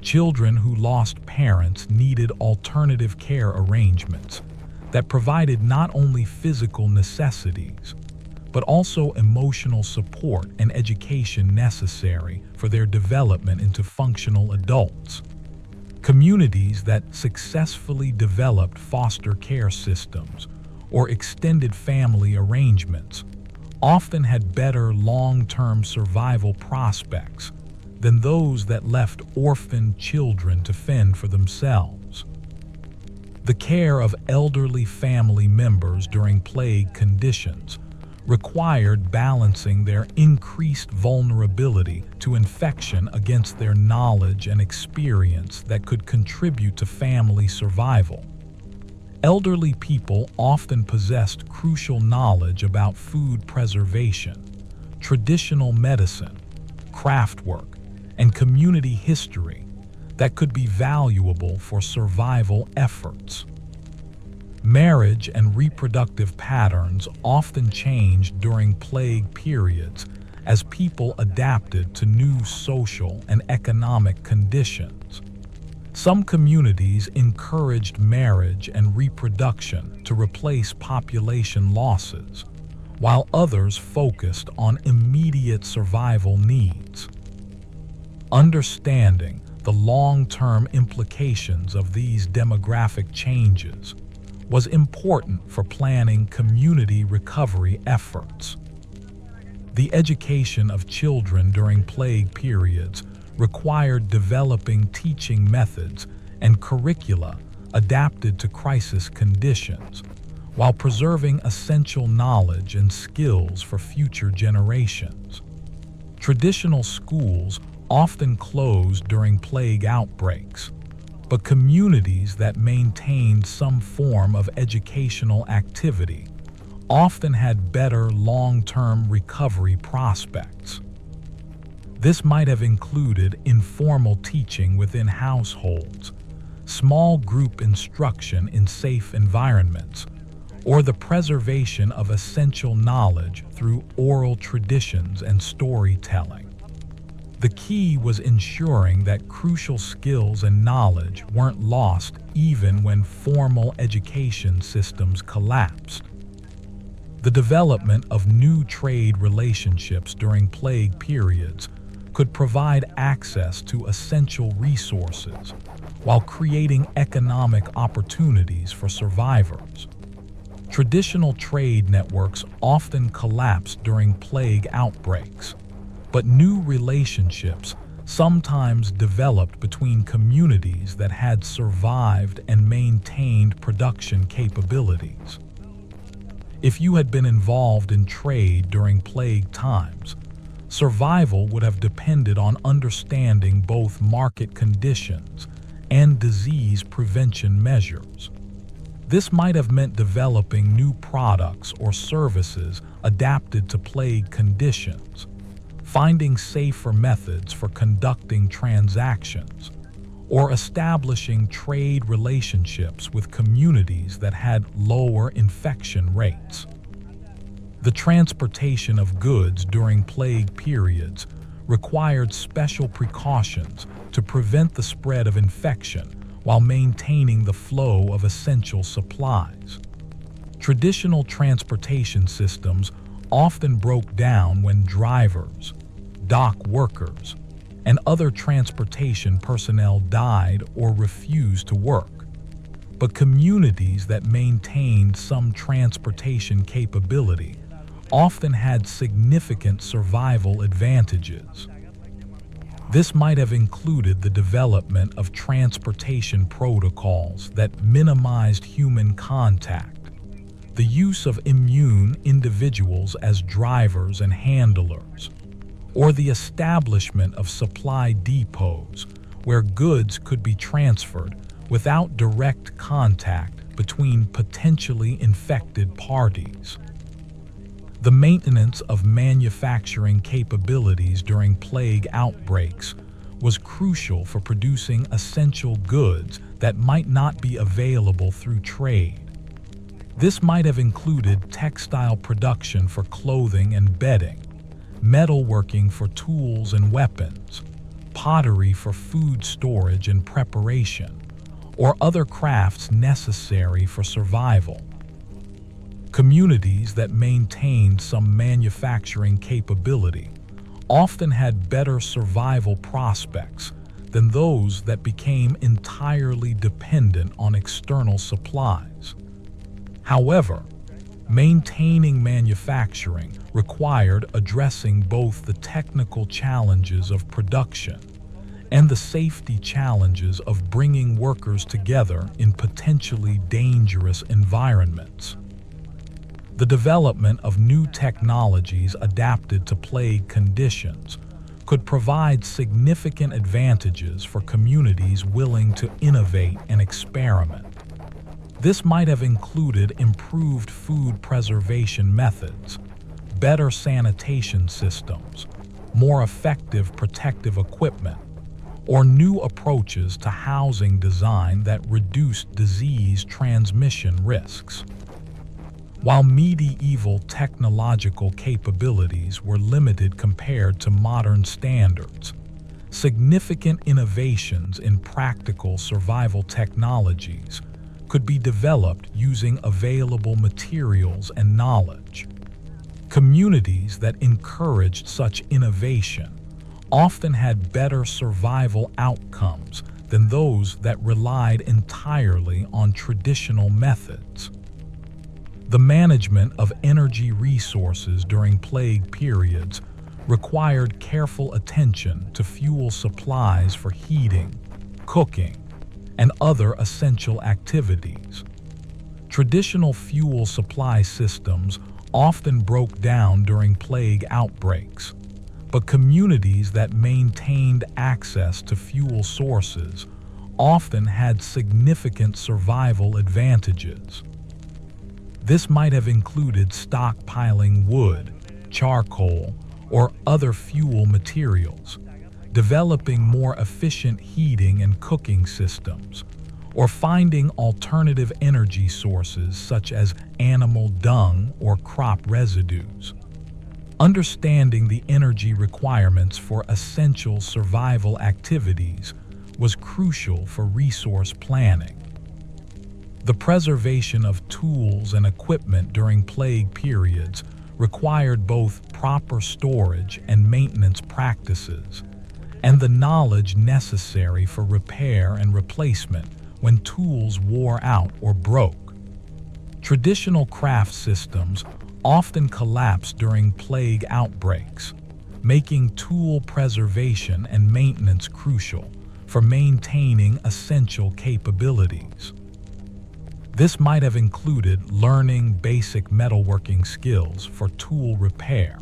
Children who lost parents needed alternative care arrangements that provided not only physical necessities, but also emotional support and education necessary for their development into functional adults. Communities that successfully developed foster care systems or extended family arrangements often had better long-term survival prospects than those that left orphaned children to fend for themselves. The care of elderly family members during plague conditions required balancing their increased vulnerability to infection against their knowledge and experience that could contribute to family survival. Elderly people often possessed crucial knowledge about food preservation, traditional medicine, craftwork, and community history that could be valuable for survival efforts. Marriage and reproductive patterns often changed during plague periods as people adapted to new social and economic conditions. Some communities encouraged marriage and reproduction to replace population losses, while others focused on immediate survival needs. Understanding the long-term implications of these demographic changes was important for planning community recovery efforts. The education of children during plague periods required developing teaching methods and curricula adapted to crisis conditions, while preserving essential knowledge and skills for future generations. Traditional schools often closed during plague outbreaks, but communities that maintained some form of educational activity often had better long-term recovery prospects. This might have included informal teaching within households, small group instruction in safe environments, or the preservation of essential knowledge through oral traditions and storytelling. The key was ensuring that crucial skills and knowledge weren't lost even when formal education systems collapsed. The development of new trade relationships during plague periods could provide access to essential resources while creating economic opportunities for survivors. Traditional trade networks often collapsed during plague outbreaks, but new relationships sometimes developed between communities that had survived and maintained production capabilities. If you had been involved in trade during plague times, survival would have depended on understanding both market conditions and disease prevention measures. This might have meant developing new products or services adapted to plague conditions, finding safer methods for conducting transactions, or establishing trade relationships with communities that had lower infection rates. The transportation of goods during plague periods required special precautions to prevent the spread of infection while maintaining the flow of essential supplies. Traditional transportation systems often broke down when drivers, dock workers, and other transportation personnel died or refused to work. But communities that maintained some transportation capability often had significant survival advantages. This might have included the development of transportation protocols that minimized human contact, the use of immune individuals as drivers and handlers, or the establishment of supply depots where goods could be transferred without direct contact between potentially infected parties. The maintenance of manufacturing capabilities during plague outbreaks was crucial for producing essential goods that might not be available through trade. This might have included textile production for clothing and bedding, metalworking for tools and weapons, pottery for food storage and preparation, or other crafts necessary for survival. Communities that maintained some manufacturing capability often had better survival prospects than those that became entirely dependent on external supplies. However, maintaining manufacturing required addressing both the technical challenges of production and the safety challenges of bringing workers together in potentially dangerous environments. The development of new technologies adapted to plague conditions could provide significant advantages for communities willing to innovate and experiment. This might have included improved food preservation methods, better sanitation systems, more effective protective equipment, or new approaches to housing design that reduced disease transmission risks. While medieval technological capabilities were limited compared to modern standards, significant innovations in practical survival technologies could be developed using available materials and knowledge. Communities that encouraged such innovation often had better survival outcomes than those that relied entirely on traditional methods. The management of energy resources during plague periods required careful attention to fuel supplies for heating, cooking, and other essential activities. Traditional fuel supply systems often broke down during plague outbreaks, but communities that maintained access to fuel sources often had significant survival advantages. This might have included stockpiling wood, charcoal, or other fuel materials, developing more efficient heating and cooking systems, or finding alternative energy sources such as animal dung or crop residues. Understanding the energy requirements for essential survival activities was crucial for resource planning. The preservation of tools and equipment during plague periods required both proper storage and maintenance practices, and the knowledge necessary for repair and replacement when tools wore out or broke. Traditional craft systems often collapsed during plague outbreaks, making tool preservation and maintenance crucial for maintaining essential capabilities. This might have included learning basic metalworking skills for tool repair,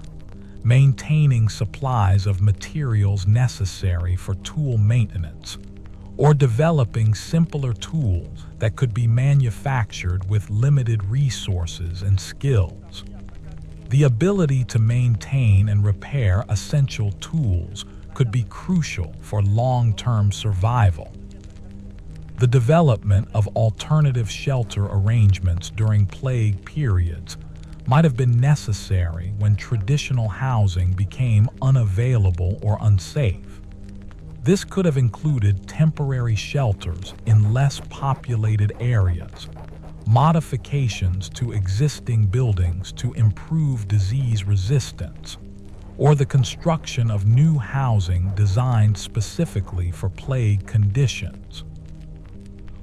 maintaining supplies of materials necessary for tool maintenance, or developing simpler tools that could be manufactured with limited resources and skills. The ability to maintain and repair essential tools could be crucial for long-term survival. The development of alternative shelter arrangements during plague periods might have been necessary when traditional housing became unavailable or unsafe. This could have included temporary shelters in less populated areas, modifications to existing buildings to improve disease resistance, or the construction of new housing designed specifically for plague conditions.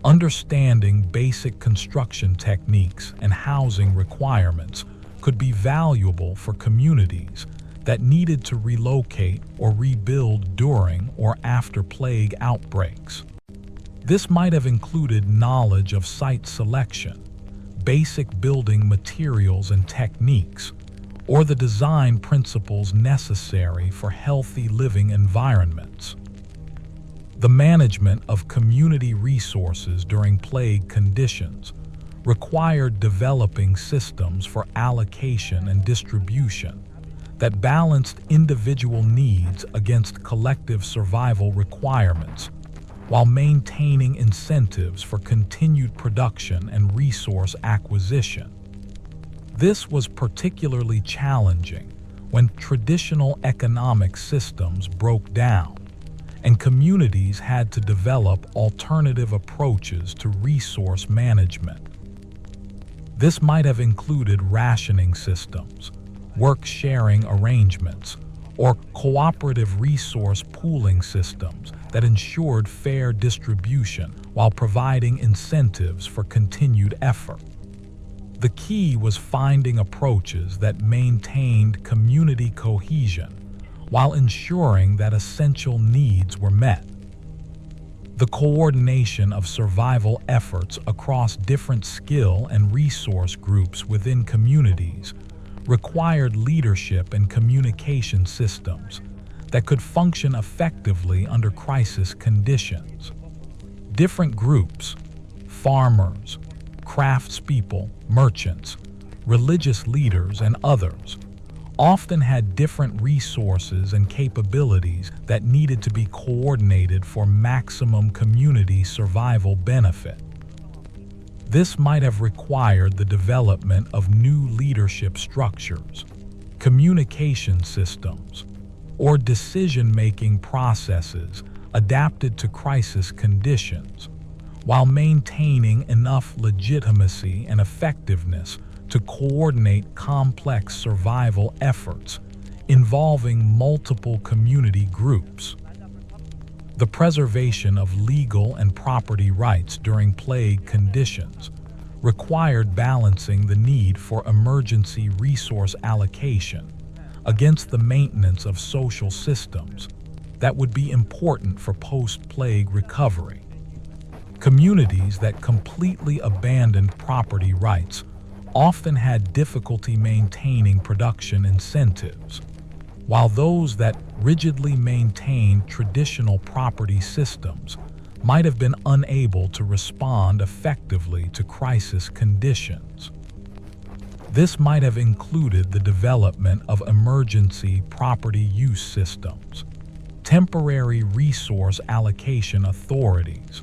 Understanding basic construction techniques and housing requirements could be valuable for communities that needed to relocate or rebuild during or after plague outbreaks. This might have included knowledge of site selection, basic building materials and techniques, or the design principles necessary for healthy living environments. The management of community resources during plague conditions required developing systems for allocation and distribution that balanced individual needs against collective survival requirements, while maintaining incentives for continued production and resource acquisition. This was particularly challenging when traditional economic systems broke down and communities had to develop alternative approaches to resource management. This might have included rationing systems, work-sharing arrangements, or cooperative resource pooling systems that ensured fair distribution while providing incentives for continued effort. The key was finding approaches that maintained community cohesion while ensuring that essential needs were met. The coordination of survival efforts across different skill and resource groups within communities required leadership and communication systems that could function effectively under crisis conditions. Different groups, farmers, craftspeople, merchants, religious leaders, and others, often had different resources and capabilities that needed to be coordinated for maximum community survival benefit. This might have required the development of new leadership structures, communication systems, or decision-making processes adapted to crisis conditions, while maintaining enough legitimacy and effectiveness to coordinate complex survival efforts involving multiple community groups. The preservation of legal and property rights during plague conditions required balancing the need for emergency resource allocation against the maintenance of social systems that would be important for post-plague recovery. Communities that completely abandoned property rights often had difficulty maintaining production incentives, while those that rigidly maintained traditional property systems might have been unable to respond effectively to crisis conditions. This might have included the development of emergency property use systems, temporary resource allocation authorities,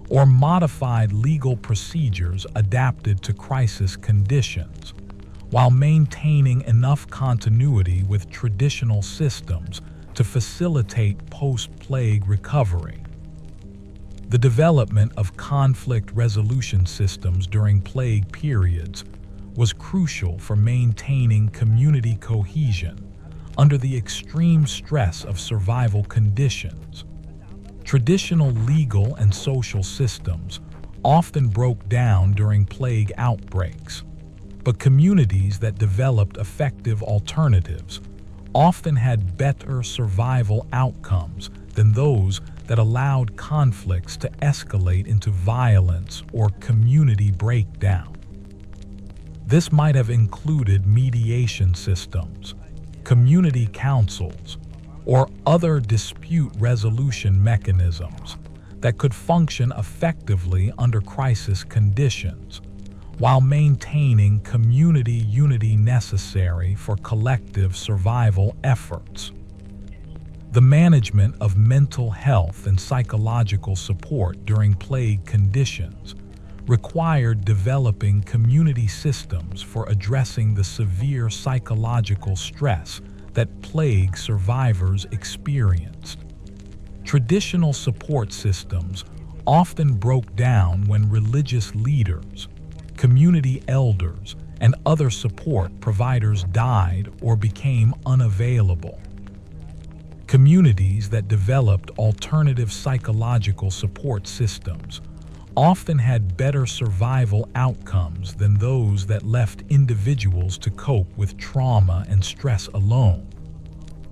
or modified legal procedures adapted to crisis conditions, while maintaining enough continuity with traditional systems to facilitate post-plague recovery. The development of conflict resolution systems during plague periods was crucial for maintaining community cohesion under the extreme stress of survival conditions. Traditional legal and social systems often broke down during plague outbreaks, but communities that developed effective alternatives often had better survival outcomes than those that allowed conflicts to escalate into violence or community breakdown. This might have included mediation systems, community councils, or other dispute resolution mechanisms that could function effectively under crisis conditions, while maintaining community unity necessary for collective survival efforts. The management of mental health and psychological support during plague conditions required developing community systems for addressing the severe psychological stress that plague survivors experienced. Traditional support systems often broke down when religious leaders, community elders, and other support providers died or became unavailable. Communities that developed alternative psychological support systems often had better survival outcomes than those that left individuals to cope with trauma and stress alone.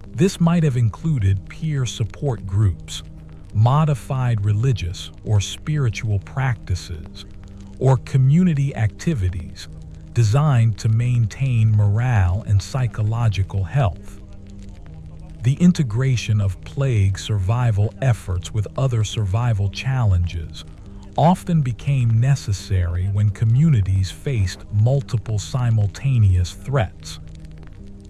This might have included peer support groups, modified religious or spiritual practices, or community activities designed to maintain morale and psychological health. The integration of plague survival efforts with other survival challenges often became necessary when communities faced multiple simultaneous threats.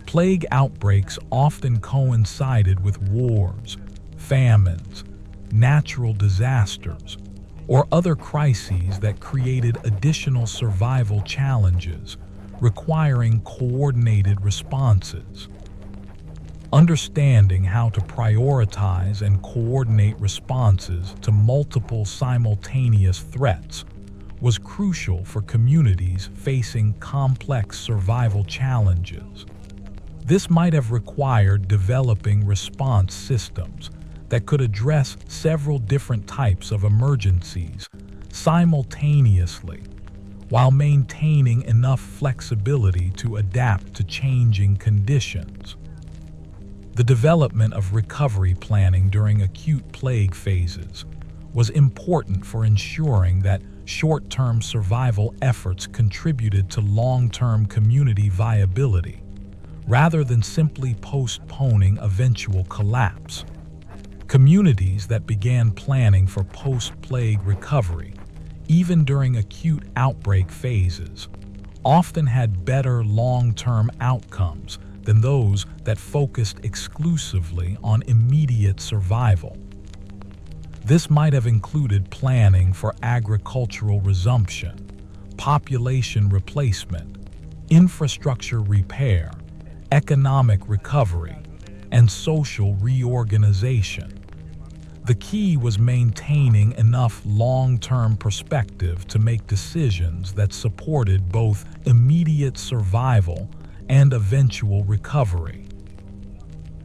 Plague outbreaks often coincided with wars, famines, natural disasters, or other crises that created additional survival challenges, requiring coordinated responses. Understanding how to prioritize and coordinate responses to multiple simultaneous threats was crucial for communities facing complex survival challenges. This might have required developing response systems that could address several different types of emergencies simultaneously, while maintaining enough flexibility to adapt to changing conditions. The development of recovery planning during acute plague phases was important for ensuring that short-term survival efforts contributed to long-term community viability, rather than simply postponing eventual collapse. Communities that began planning for post-plague recovery, even during acute outbreak phases, often had better long-term outcomes than those that focused exclusively on immediate survival. This might have included planning for agricultural resumption, population replacement, infrastructure repair, economic recovery, and social reorganization. The key was maintaining enough long-term perspective to make decisions that supported both immediate survival and eventual recovery.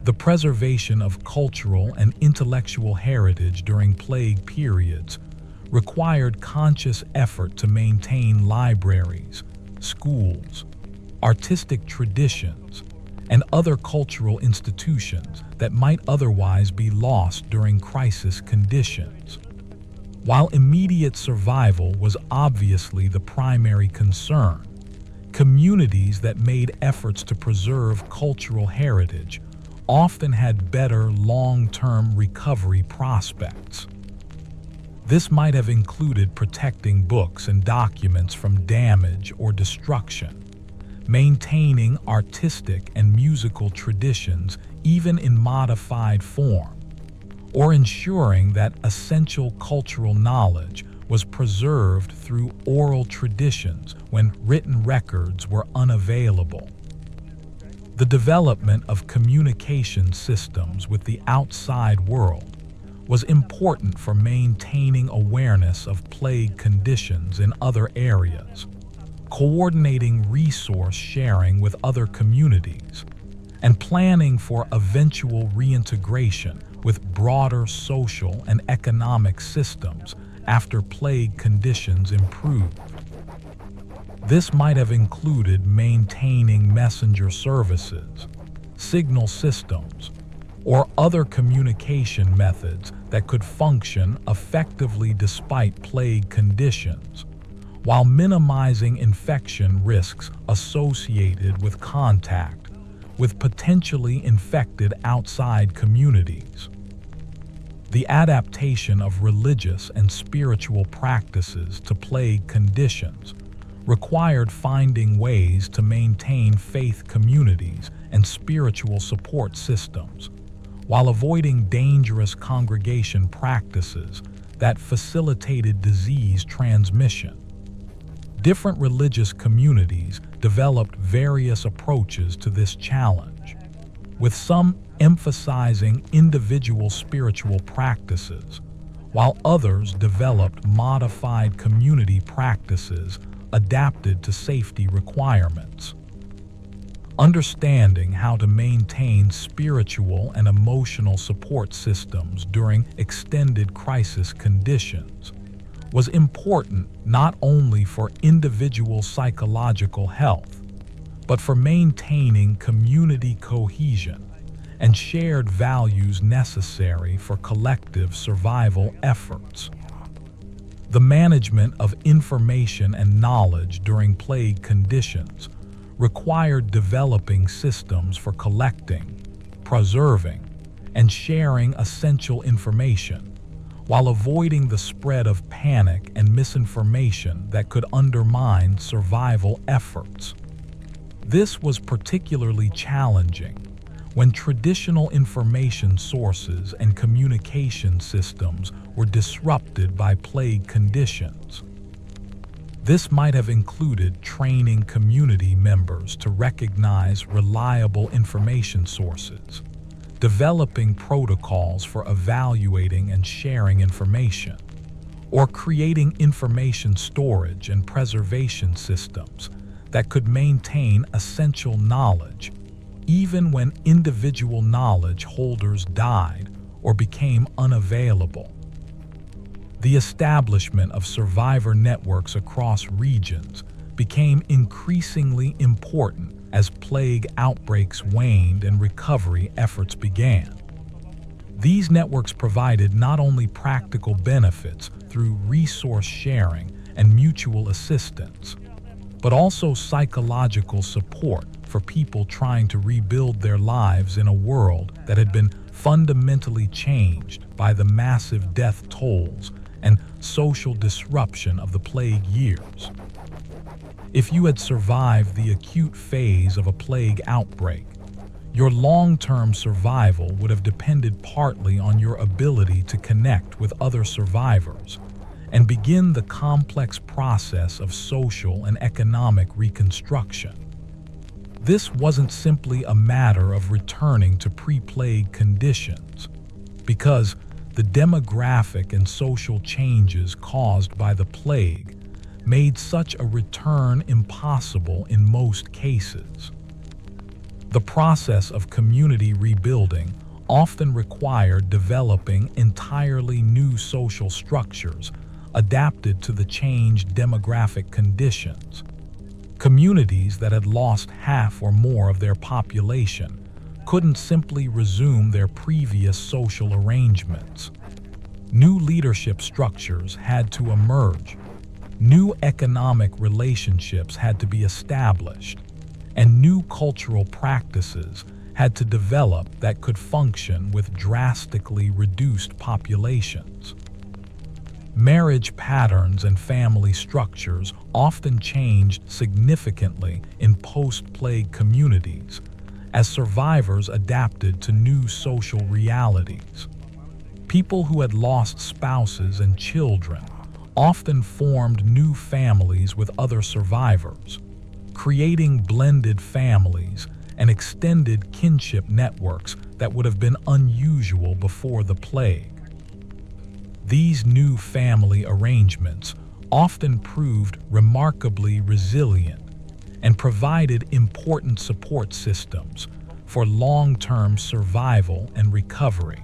The preservation of cultural and intellectual heritage during plague periods required conscious effort to maintain libraries, schools, artistic traditions, and other cultural institutions that might otherwise be lost during crisis conditions. While immediate survival was obviously the primary concern, communities that made efforts to preserve cultural heritage often had better long-term recovery prospects. This might have included protecting books and documents from damage or destruction, maintaining artistic and musical traditions even in modified form, or ensuring that essential cultural knowledge was preserved through oral traditions when written records were unavailable. The development of communication systems with the outside world was important for maintaining awareness of plague conditions in other areas, coordinating resource sharing with other communities, and planning for eventual reintegration with broader social and economic systems after plague conditions improved. This might have included maintaining messenger services, signal systems, or other communication methods that could function effectively despite plague conditions, while minimizing infection risks associated with contact with potentially infected outside communities. The adaptation of religious and spiritual practices to plague conditions required finding ways to maintain faith communities and spiritual support systems, while avoiding dangerous congregation practices that facilitated disease transmission. Different religious communities developed various approaches to this challenge, with some emphasizing individual spiritual practices, while others developed modified community practices adapted to safety requirements. Understanding how to maintain spiritual and emotional support systems during extended crisis conditions was important not only for individual psychological health, but for maintaining community cohesion and shared values necessary for collective survival efforts. The management of information and knowledge during plague conditions required developing systems for collecting, preserving, and sharing essential information, while avoiding the spread of panic and misinformation that could undermine survival efforts. This was particularly challenging when traditional information sources and communication systems were disrupted by plague conditions. This might have included training community members to recognize reliable information sources, developing protocols for evaluating and sharing information, or creating information storage and preservation systems that could maintain essential knowledge even when individual knowledge holders died or became unavailable. The establishment of survivor networks across regions became increasingly important as plague outbreaks waned and recovery efforts began. These networks provided not only practical benefits through resource sharing and mutual assistance, but also psychological support for people trying to rebuild their lives in a world that had been fundamentally changed by the massive death tolls and social disruption of the plague years. If you had survived the acute phase of a plague outbreak, your long-term survival would have depended partly on your ability to connect with other survivors and begin the complex process of social and economic reconstruction. This wasn't simply a matter of returning to pre-plague conditions, because the demographic and social changes caused by the plague made such a return impossible in most cases. The process of community rebuilding often required developing entirely new social structures adapted to the changed demographic conditions. Communities that had lost half or more of their population couldn't simply resume their previous social arrangements. New leadership structures had to emerge, new economic relationships had to be established, and new cultural practices had to develop that could function with drastically reduced populations. Marriage patterns and family structures often changed significantly in post-plague communities as survivors adapted to new social realities. People who had lost spouses and children often formed new families with other survivors, creating blended families and extended kinship networks that would have been unusual before the plague. These new family arrangements often proved remarkably resilient and provided important support systems for long-term survival and recovery.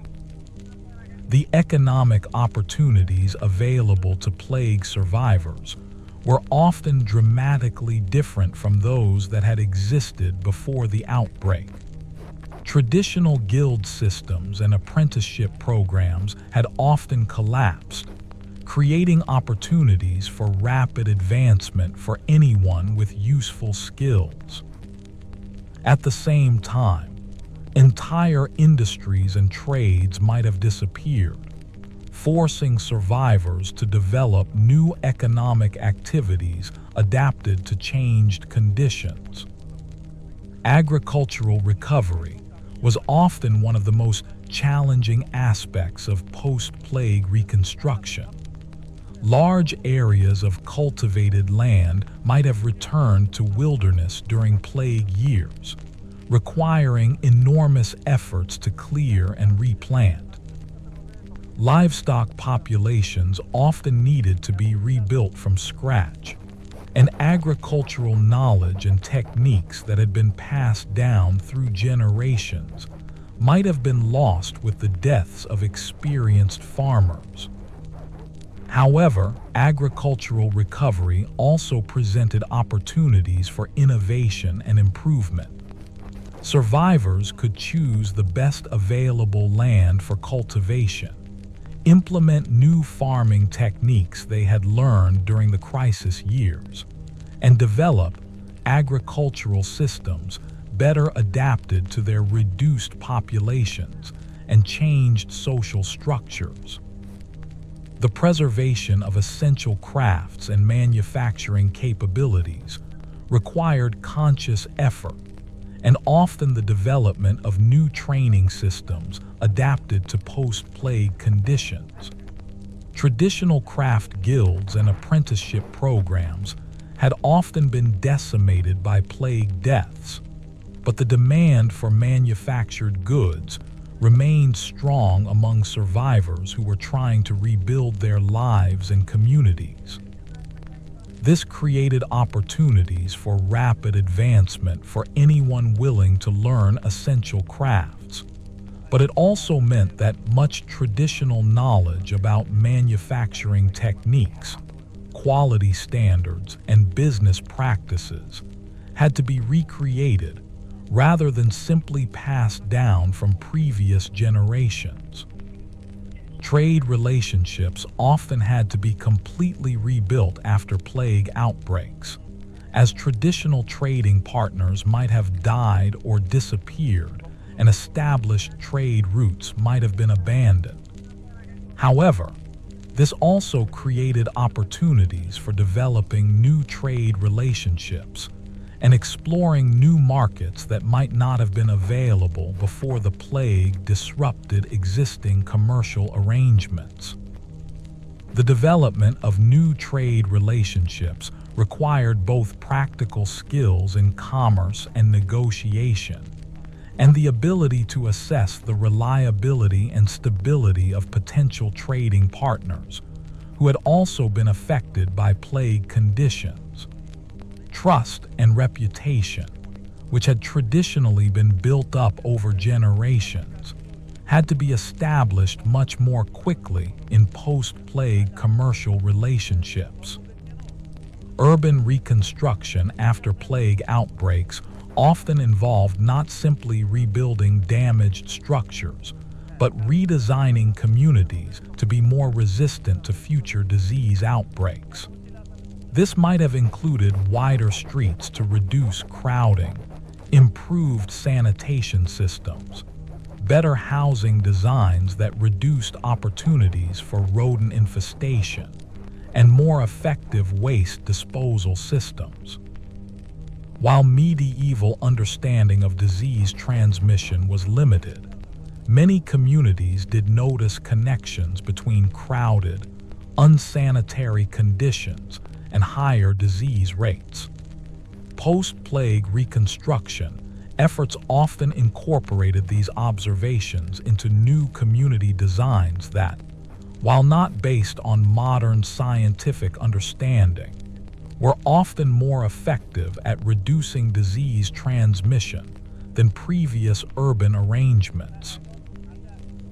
The economic opportunities available to plague survivors were often dramatically different from those that had existed before the outbreak. Traditional guild systems and apprenticeship programs had often collapsed, creating opportunities for rapid advancement for anyone with useful skills. At the same time, entire industries and trades might have disappeared, forcing survivors to develop new economic activities adapted to changed conditions. Agricultural recovery was often one of the most challenging aspects of post-plague reconstruction. Large areas of cultivated land might have returned to wilderness during plague years, requiring enormous efforts to clear and replant. Livestock populations often needed to be rebuilt from scratch, and agricultural knowledge and techniques that had been passed down through generations might have been lost with the deaths of experienced farmers. However, agricultural recovery also presented opportunities for innovation and improvement. Survivors could choose the best available land for cultivation, implement new farming techniques they had learned during the crisis years, and develop agricultural systems better adapted to their reduced populations and changed social structures. The preservation of essential crafts and manufacturing capabilities required conscious effort, and often the development of new training systems adapted to post-plague conditions. Traditional craft guilds and apprenticeship programs had often been decimated by plague deaths, but the demand for manufactured goods remained strong among survivors who were trying to rebuild their lives and communities. This created opportunities for rapid advancement for anyone willing to learn essential crafts, but it also meant that much traditional knowledge about manufacturing techniques, quality standards, and business practices had to be recreated rather than simply passed down from previous generations. Trade relationships often had to be completely rebuilt after plague outbreaks, as traditional trading partners might have died or disappeared, and established trade routes might have been abandoned. However, this also created opportunities for developing new trade relationships and exploring new markets that might not have been available before the plague disrupted existing commercial arrangements. The development of new trade relationships required both practical skills in commerce and negotiation, and the ability to assess the reliability and stability of potential trading partners who had also been affected by plague conditions. Trust and reputation, which had traditionally been built up over generations, had to be established much more quickly in post-plague commercial relationships. Urban reconstruction after plague outbreaks often involved not simply rebuilding damaged structures, but redesigning communities to be more resistant to future disease outbreaks. This might have included wider streets to reduce crowding, improved sanitation systems, better housing designs that reduced opportunities for rodent infestation, and more effective waste disposal systems. While medieval understanding of disease transmission was limited, many communities did notice connections between crowded, unsanitary conditions and higher disease rates. Post-plague reconstruction efforts often incorporated these observations into new community designs that, while not based on modern scientific understanding, were often more effective at reducing disease transmission than previous urban arrangements.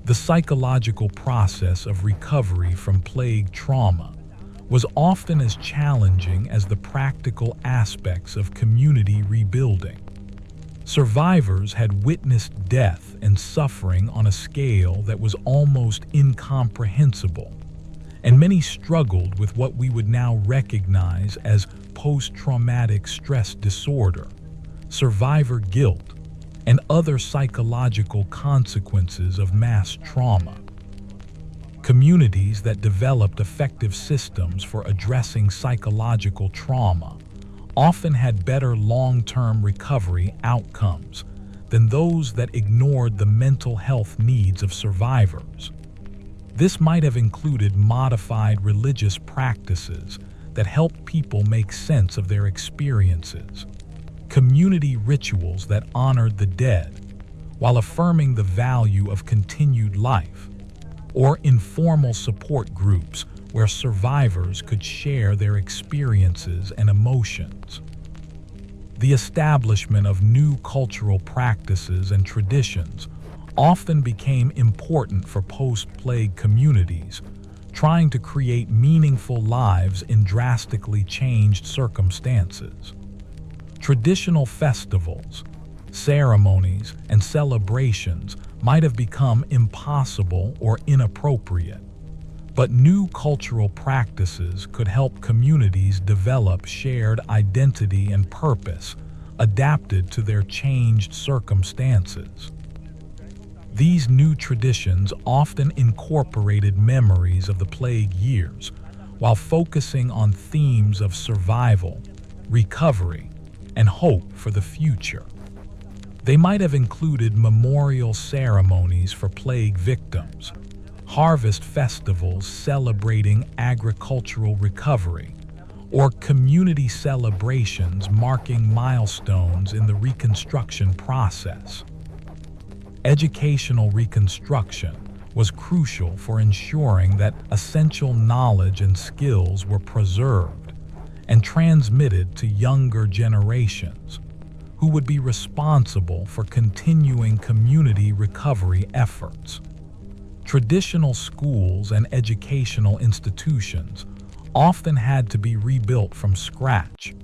The psychological process of recovery from plague trauma was often as challenging as the practical aspects of community rebuilding. Survivors had witnessed death and suffering on a scale that was almost incomprehensible, and many struggled with what we would now recognize as post-traumatic stress disorder, survivor guilt, and other psychological consequences of mass trauma. Communities that developed effective systems for addressing psychological trauma often had better long-term recovery outcomes than those that ignored the mental health needs of survivors. This might have included modified religious practices that helped people make sense of their experiences, community rituals that honored the dead while affirming the value of continued life, or informal support groups where survivors could share their experiences and emotions. The establishment of new cultural practices and traditions often became important for post-plague communities, trying to create meaningful lives in drastically changed circumstances. Traditional festivals, ceremonies, and celebrations might have become impossible or inappropriate, but new cultural practices could help communities develop shared identity and purpose, adapted to their changed circumstances. These new traditions often incorporated memories of the plague years, while focusing on themes of survival, recovery, and hope for the future. They might have included memorial ceremonies for plague victims, harvest festivals celebrating agricultural recovery, or community celebrations marking milestones in the reconstruction process. Educational reconstruction was crucial for ensuring that essential knowledge and skills were preserved and transmitted to younger generations, who would be responsible for continuing community recovery efforts. Traditional schools and educational institutions often had to be rebuilt from scratch,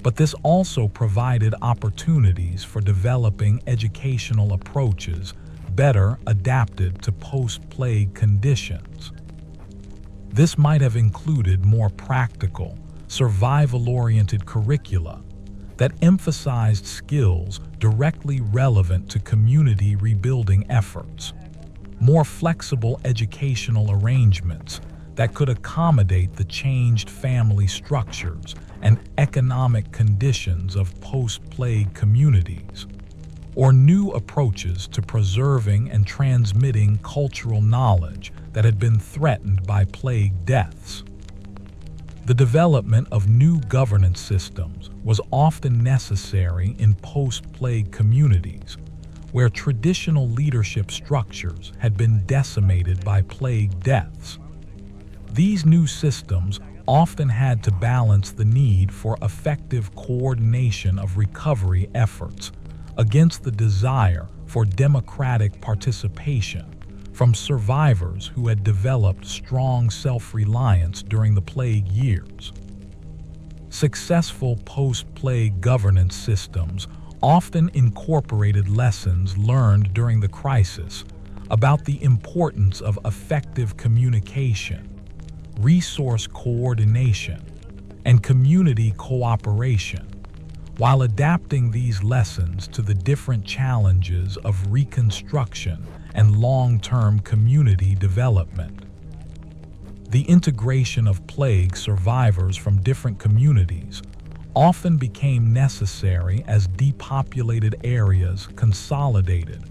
but this also provided opportunities for developing educational approaches better adapted to post-plague conditions. This might have included more practical, survival-oriented curricula that emphasized skills directly relevant to community rebuilding efforts, more flexible educational arrangements that could accommodate the changed family structures and economic conditions of post-plague communities, or new approaches to preserving and transmitting cultural knowledge that had been threatened by plague deaths. The development of new governance systems was often necessary in post-plague communities, where traditional leadership structures had been decimated by plague deaths. These new systems often had to balance the need for effective coordination of recovery efforts against the desire for democratic participation from survivors who had developed strong self-reliance during the plague years. Successful post-plague governance systems often incorporated lessons learned during the crisis about the importance of effective communication, resource coordination, and community cooperation, while adapting these lessons to the different challenges of reconstruction and long-term community development. The integration of plague survivors from different communities often became necessary as depopulated areas consolidated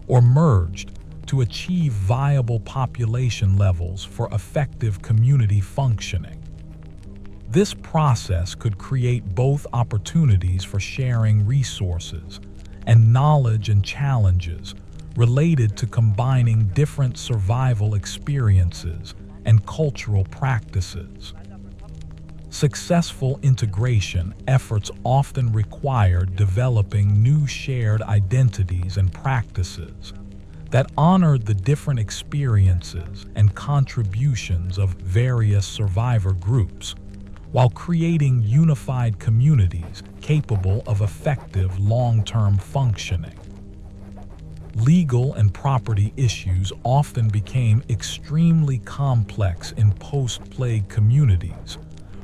or merged to achieve viable population levels for effective community functioning. This process could create both opportunities for sharing resources and knowledge and challenges related to combining different survival experiences and cultural practices. Successful integration efforts often required developing new shared identities and practices that honored the different experiences and contributions of various survivor groups, while creating unified communities capable of effective long-term functioning. Legal and property issues often became extremely complex in post-plague communities,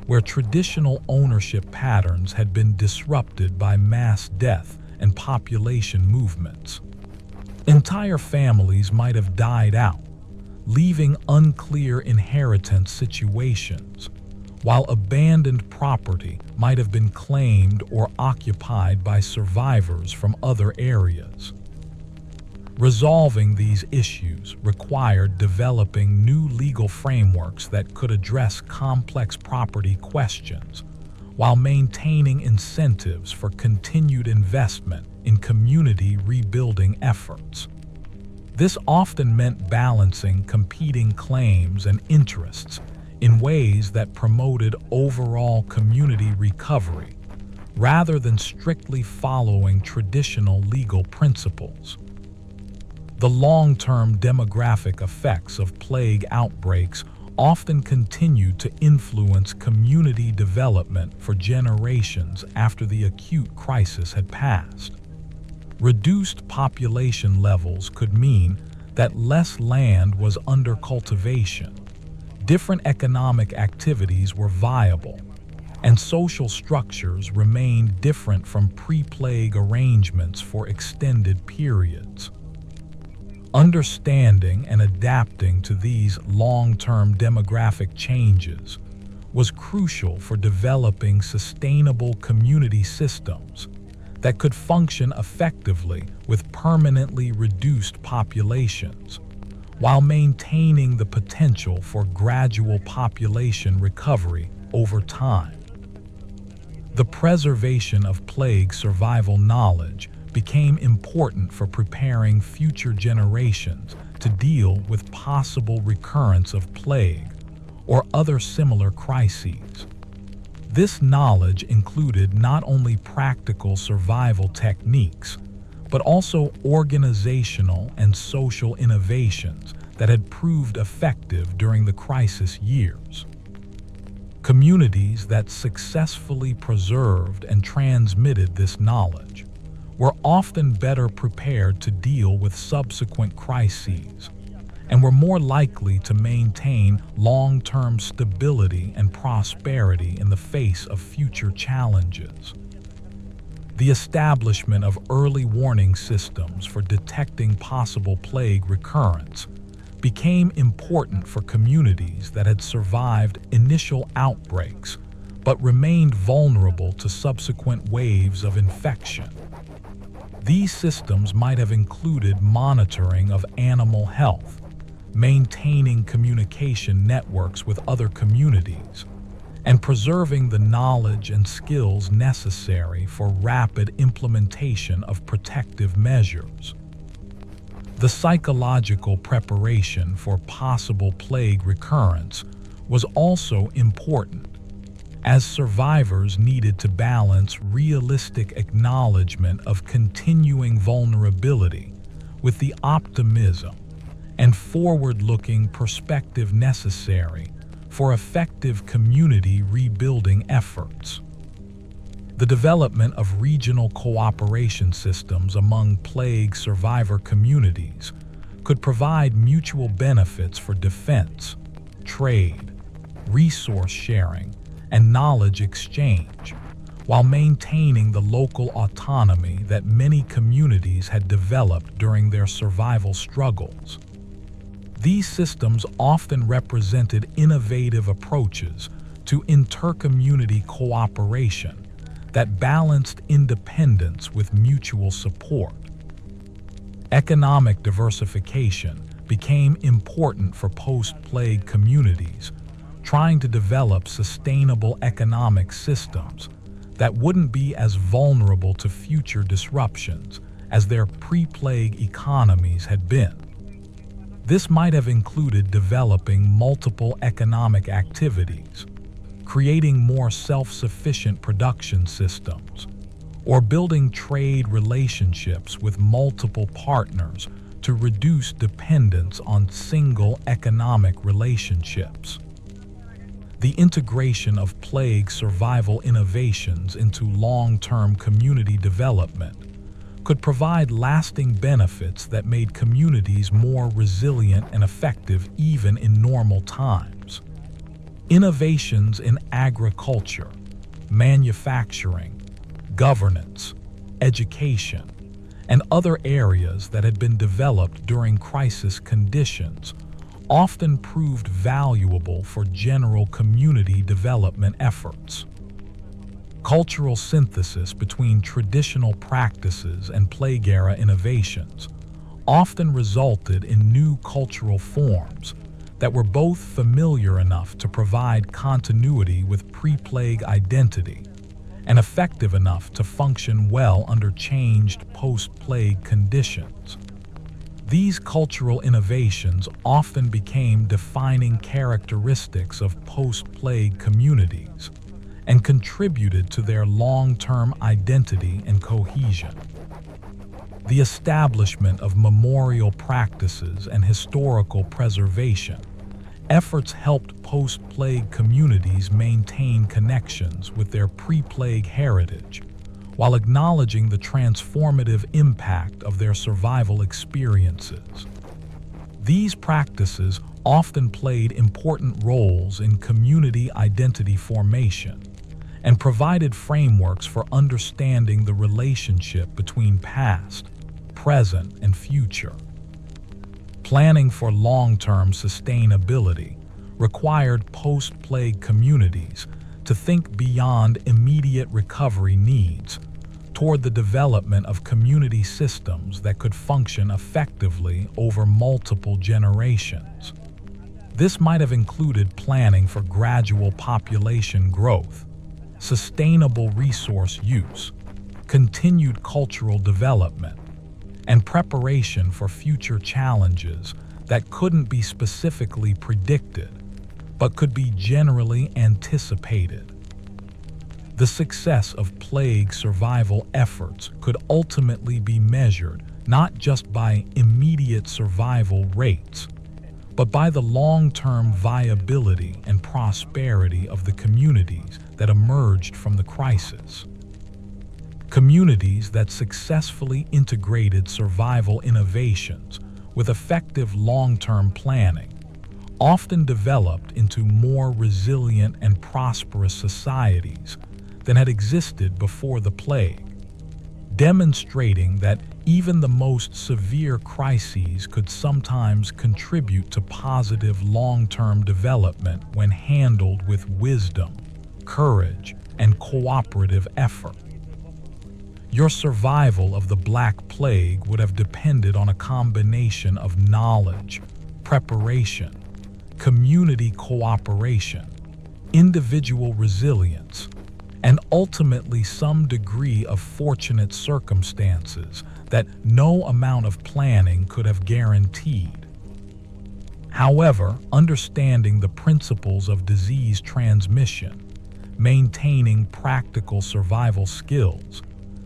where traditional ownership patterns had been disrupted by mass death and population movements. Entire families might have died out, leaving unclear inheritance situations, while abandoned property might have been claimed or occupied by survivors from other areas. Resolving these issues required developing new legal frameworks that could address complex property questions, while maintaining incentives for continued investment in community rebuilding efforts. This often meant balancing competing claims and interests in ways that promoted overall community recovery, rather than strictly following traditional legal principles. The long-term demographic effects of plague outbreaks often continued to influence community development for generations after the acute crisis had passed. Reduced population levels could mean that less land was under cultivation, different economic activities were viable, and social structures remained different from pre-plague arrangements for extended periods. Understanding and adapting to these long-term demographic changes was crucial for developing sustainable community systems that could function effectively with permanently reduced populations, while maintaining the potential for gradual population recovery over time. The preservation of plague survival knowledge became important for preparing future generations to deal with possible recurrence of plague or other similar crises. This knowledge included not only practical survival techniques, but also organizational and social innovations that had proved effective during the crisis years. Communities that successfully preserved and transmitted this knowledge were often better prepared to deal with subsequent crises and were more likely to maintain long-term stability and prosperity in the face of future challenges. The establishment of early warning systems for detecting possible plague recurrence became important for communities that had survived initial outbreaks but remained vulnerable to subsequent waves of infection. These systems might have included monitoring of animal health, maintaining communication networks with other communities, and preserving the knowledge and skills necessary for rapid implementation of protective measures. The psychological preparation for possible plague recurrence was also important, as survivors needed to balance realistic acknowledgement of continuing vulnerability with the optimism and forward-looking perspective necessary for effective community rebuilding efforts. The development of regional cooperation systems among plague survivor communities could provide mutual benefits for defense, trade, resource sharing, and knowledge exchange, while maintaining the local autonomy that many communities had developed during their survival struggles. These systems often represented innovative approaches to intercommunity cooperation that balanced independence with mutual support. Economic diversification became important for post-plague communities, trying to develop sustainable economic systems that wouldn't be as vulnerable to future disruptions as their pre-plague economies had been. This might have included developing multiple economic activities, creating more self-sufficient production systems, or building trade relationships with multiple partners to reduce dependence on single economic relationships. The integration of plague survival innovations into long-term community development could provide lasting benefits that made communities more resilient and effective even in normal times. Innovations in agriculture, manufacturing, governance, education, and other areas that had been developed during crisis conditions often proved valuable for general community development efforts. Cultural synthesis between traditional practices and plague-era innovations often resulted in new cultural forms that were both familiar enough to provide continuity with pre-plague identity and effective enough to function well under changed post-plague conditions. These cultural innovations often became defining characteristics of post-plague communities and contributed to their long-term identity and cohesion. The establishment of memorial practices and historical preservation efforts helped post-plague communities maintain connections with their pre-plague heritage, while acknowledging the transformative impact of their survival experiences. These practices often played important roles in community identity formation and provided frameworks for understanding the relationship between past, present, and future. Planning for long-term sustainability required post-plague communities to think beyond immediate recovery needs toward the development of community systems that could function effectively over multiple generations. This might have included planning for gradual population growth, sustainable resource use, continued cultural development, and preparation for future challenges that couldn't be specifically predicted, but could be generally anticipated. The success of plague survival efforts could ultimately be measured not just by immediate survival rates, but by the long-term viability and prosperity of the communities that emerged from the crisis. Communities that successfully integrated survival innovations with effective long-term planning often developed into more resilient and prosperous societies than had existed before the plague, demonstrating that even the most severe crises could sometimes contribute to positive long-term development when handled with wisdom, courage, and cooperative effort. Your survival of the Black Plague would have depended on a combination of knowledge, preparation, community cooperation, individual resilience, and ultimately some degree of fortunate circumstances that no amount of planning could have guaranteed. However, understanding the principles of disease transmission, maintaining practical survival skills,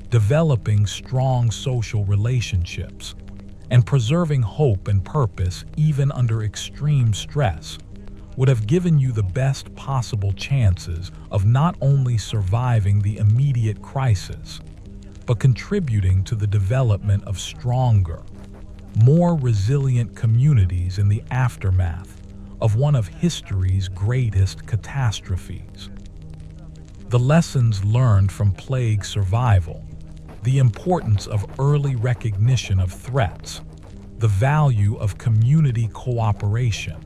developing strong social relationships, and preserving hope and purpose even under extreme stress would have given you the best possible chances of not only surviving the immediate crisis, but contributing to the development of stronger, more resilient communities in the aftermath of one of history's greatest catastrophes. The lessons learned from plague survival, the importance of early recognition of threats, the value of community cooperation,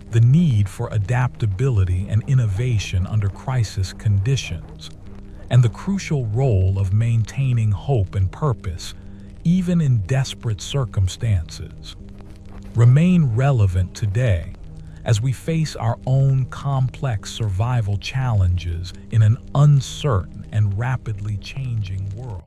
the need for adaptability and innovation under crisis conditions, and the crucial role of maintaining hope and purpose, even in desperate circumstances, remain relevant today as we face our own complex survival challenges in an uncertain and rapidly changing world.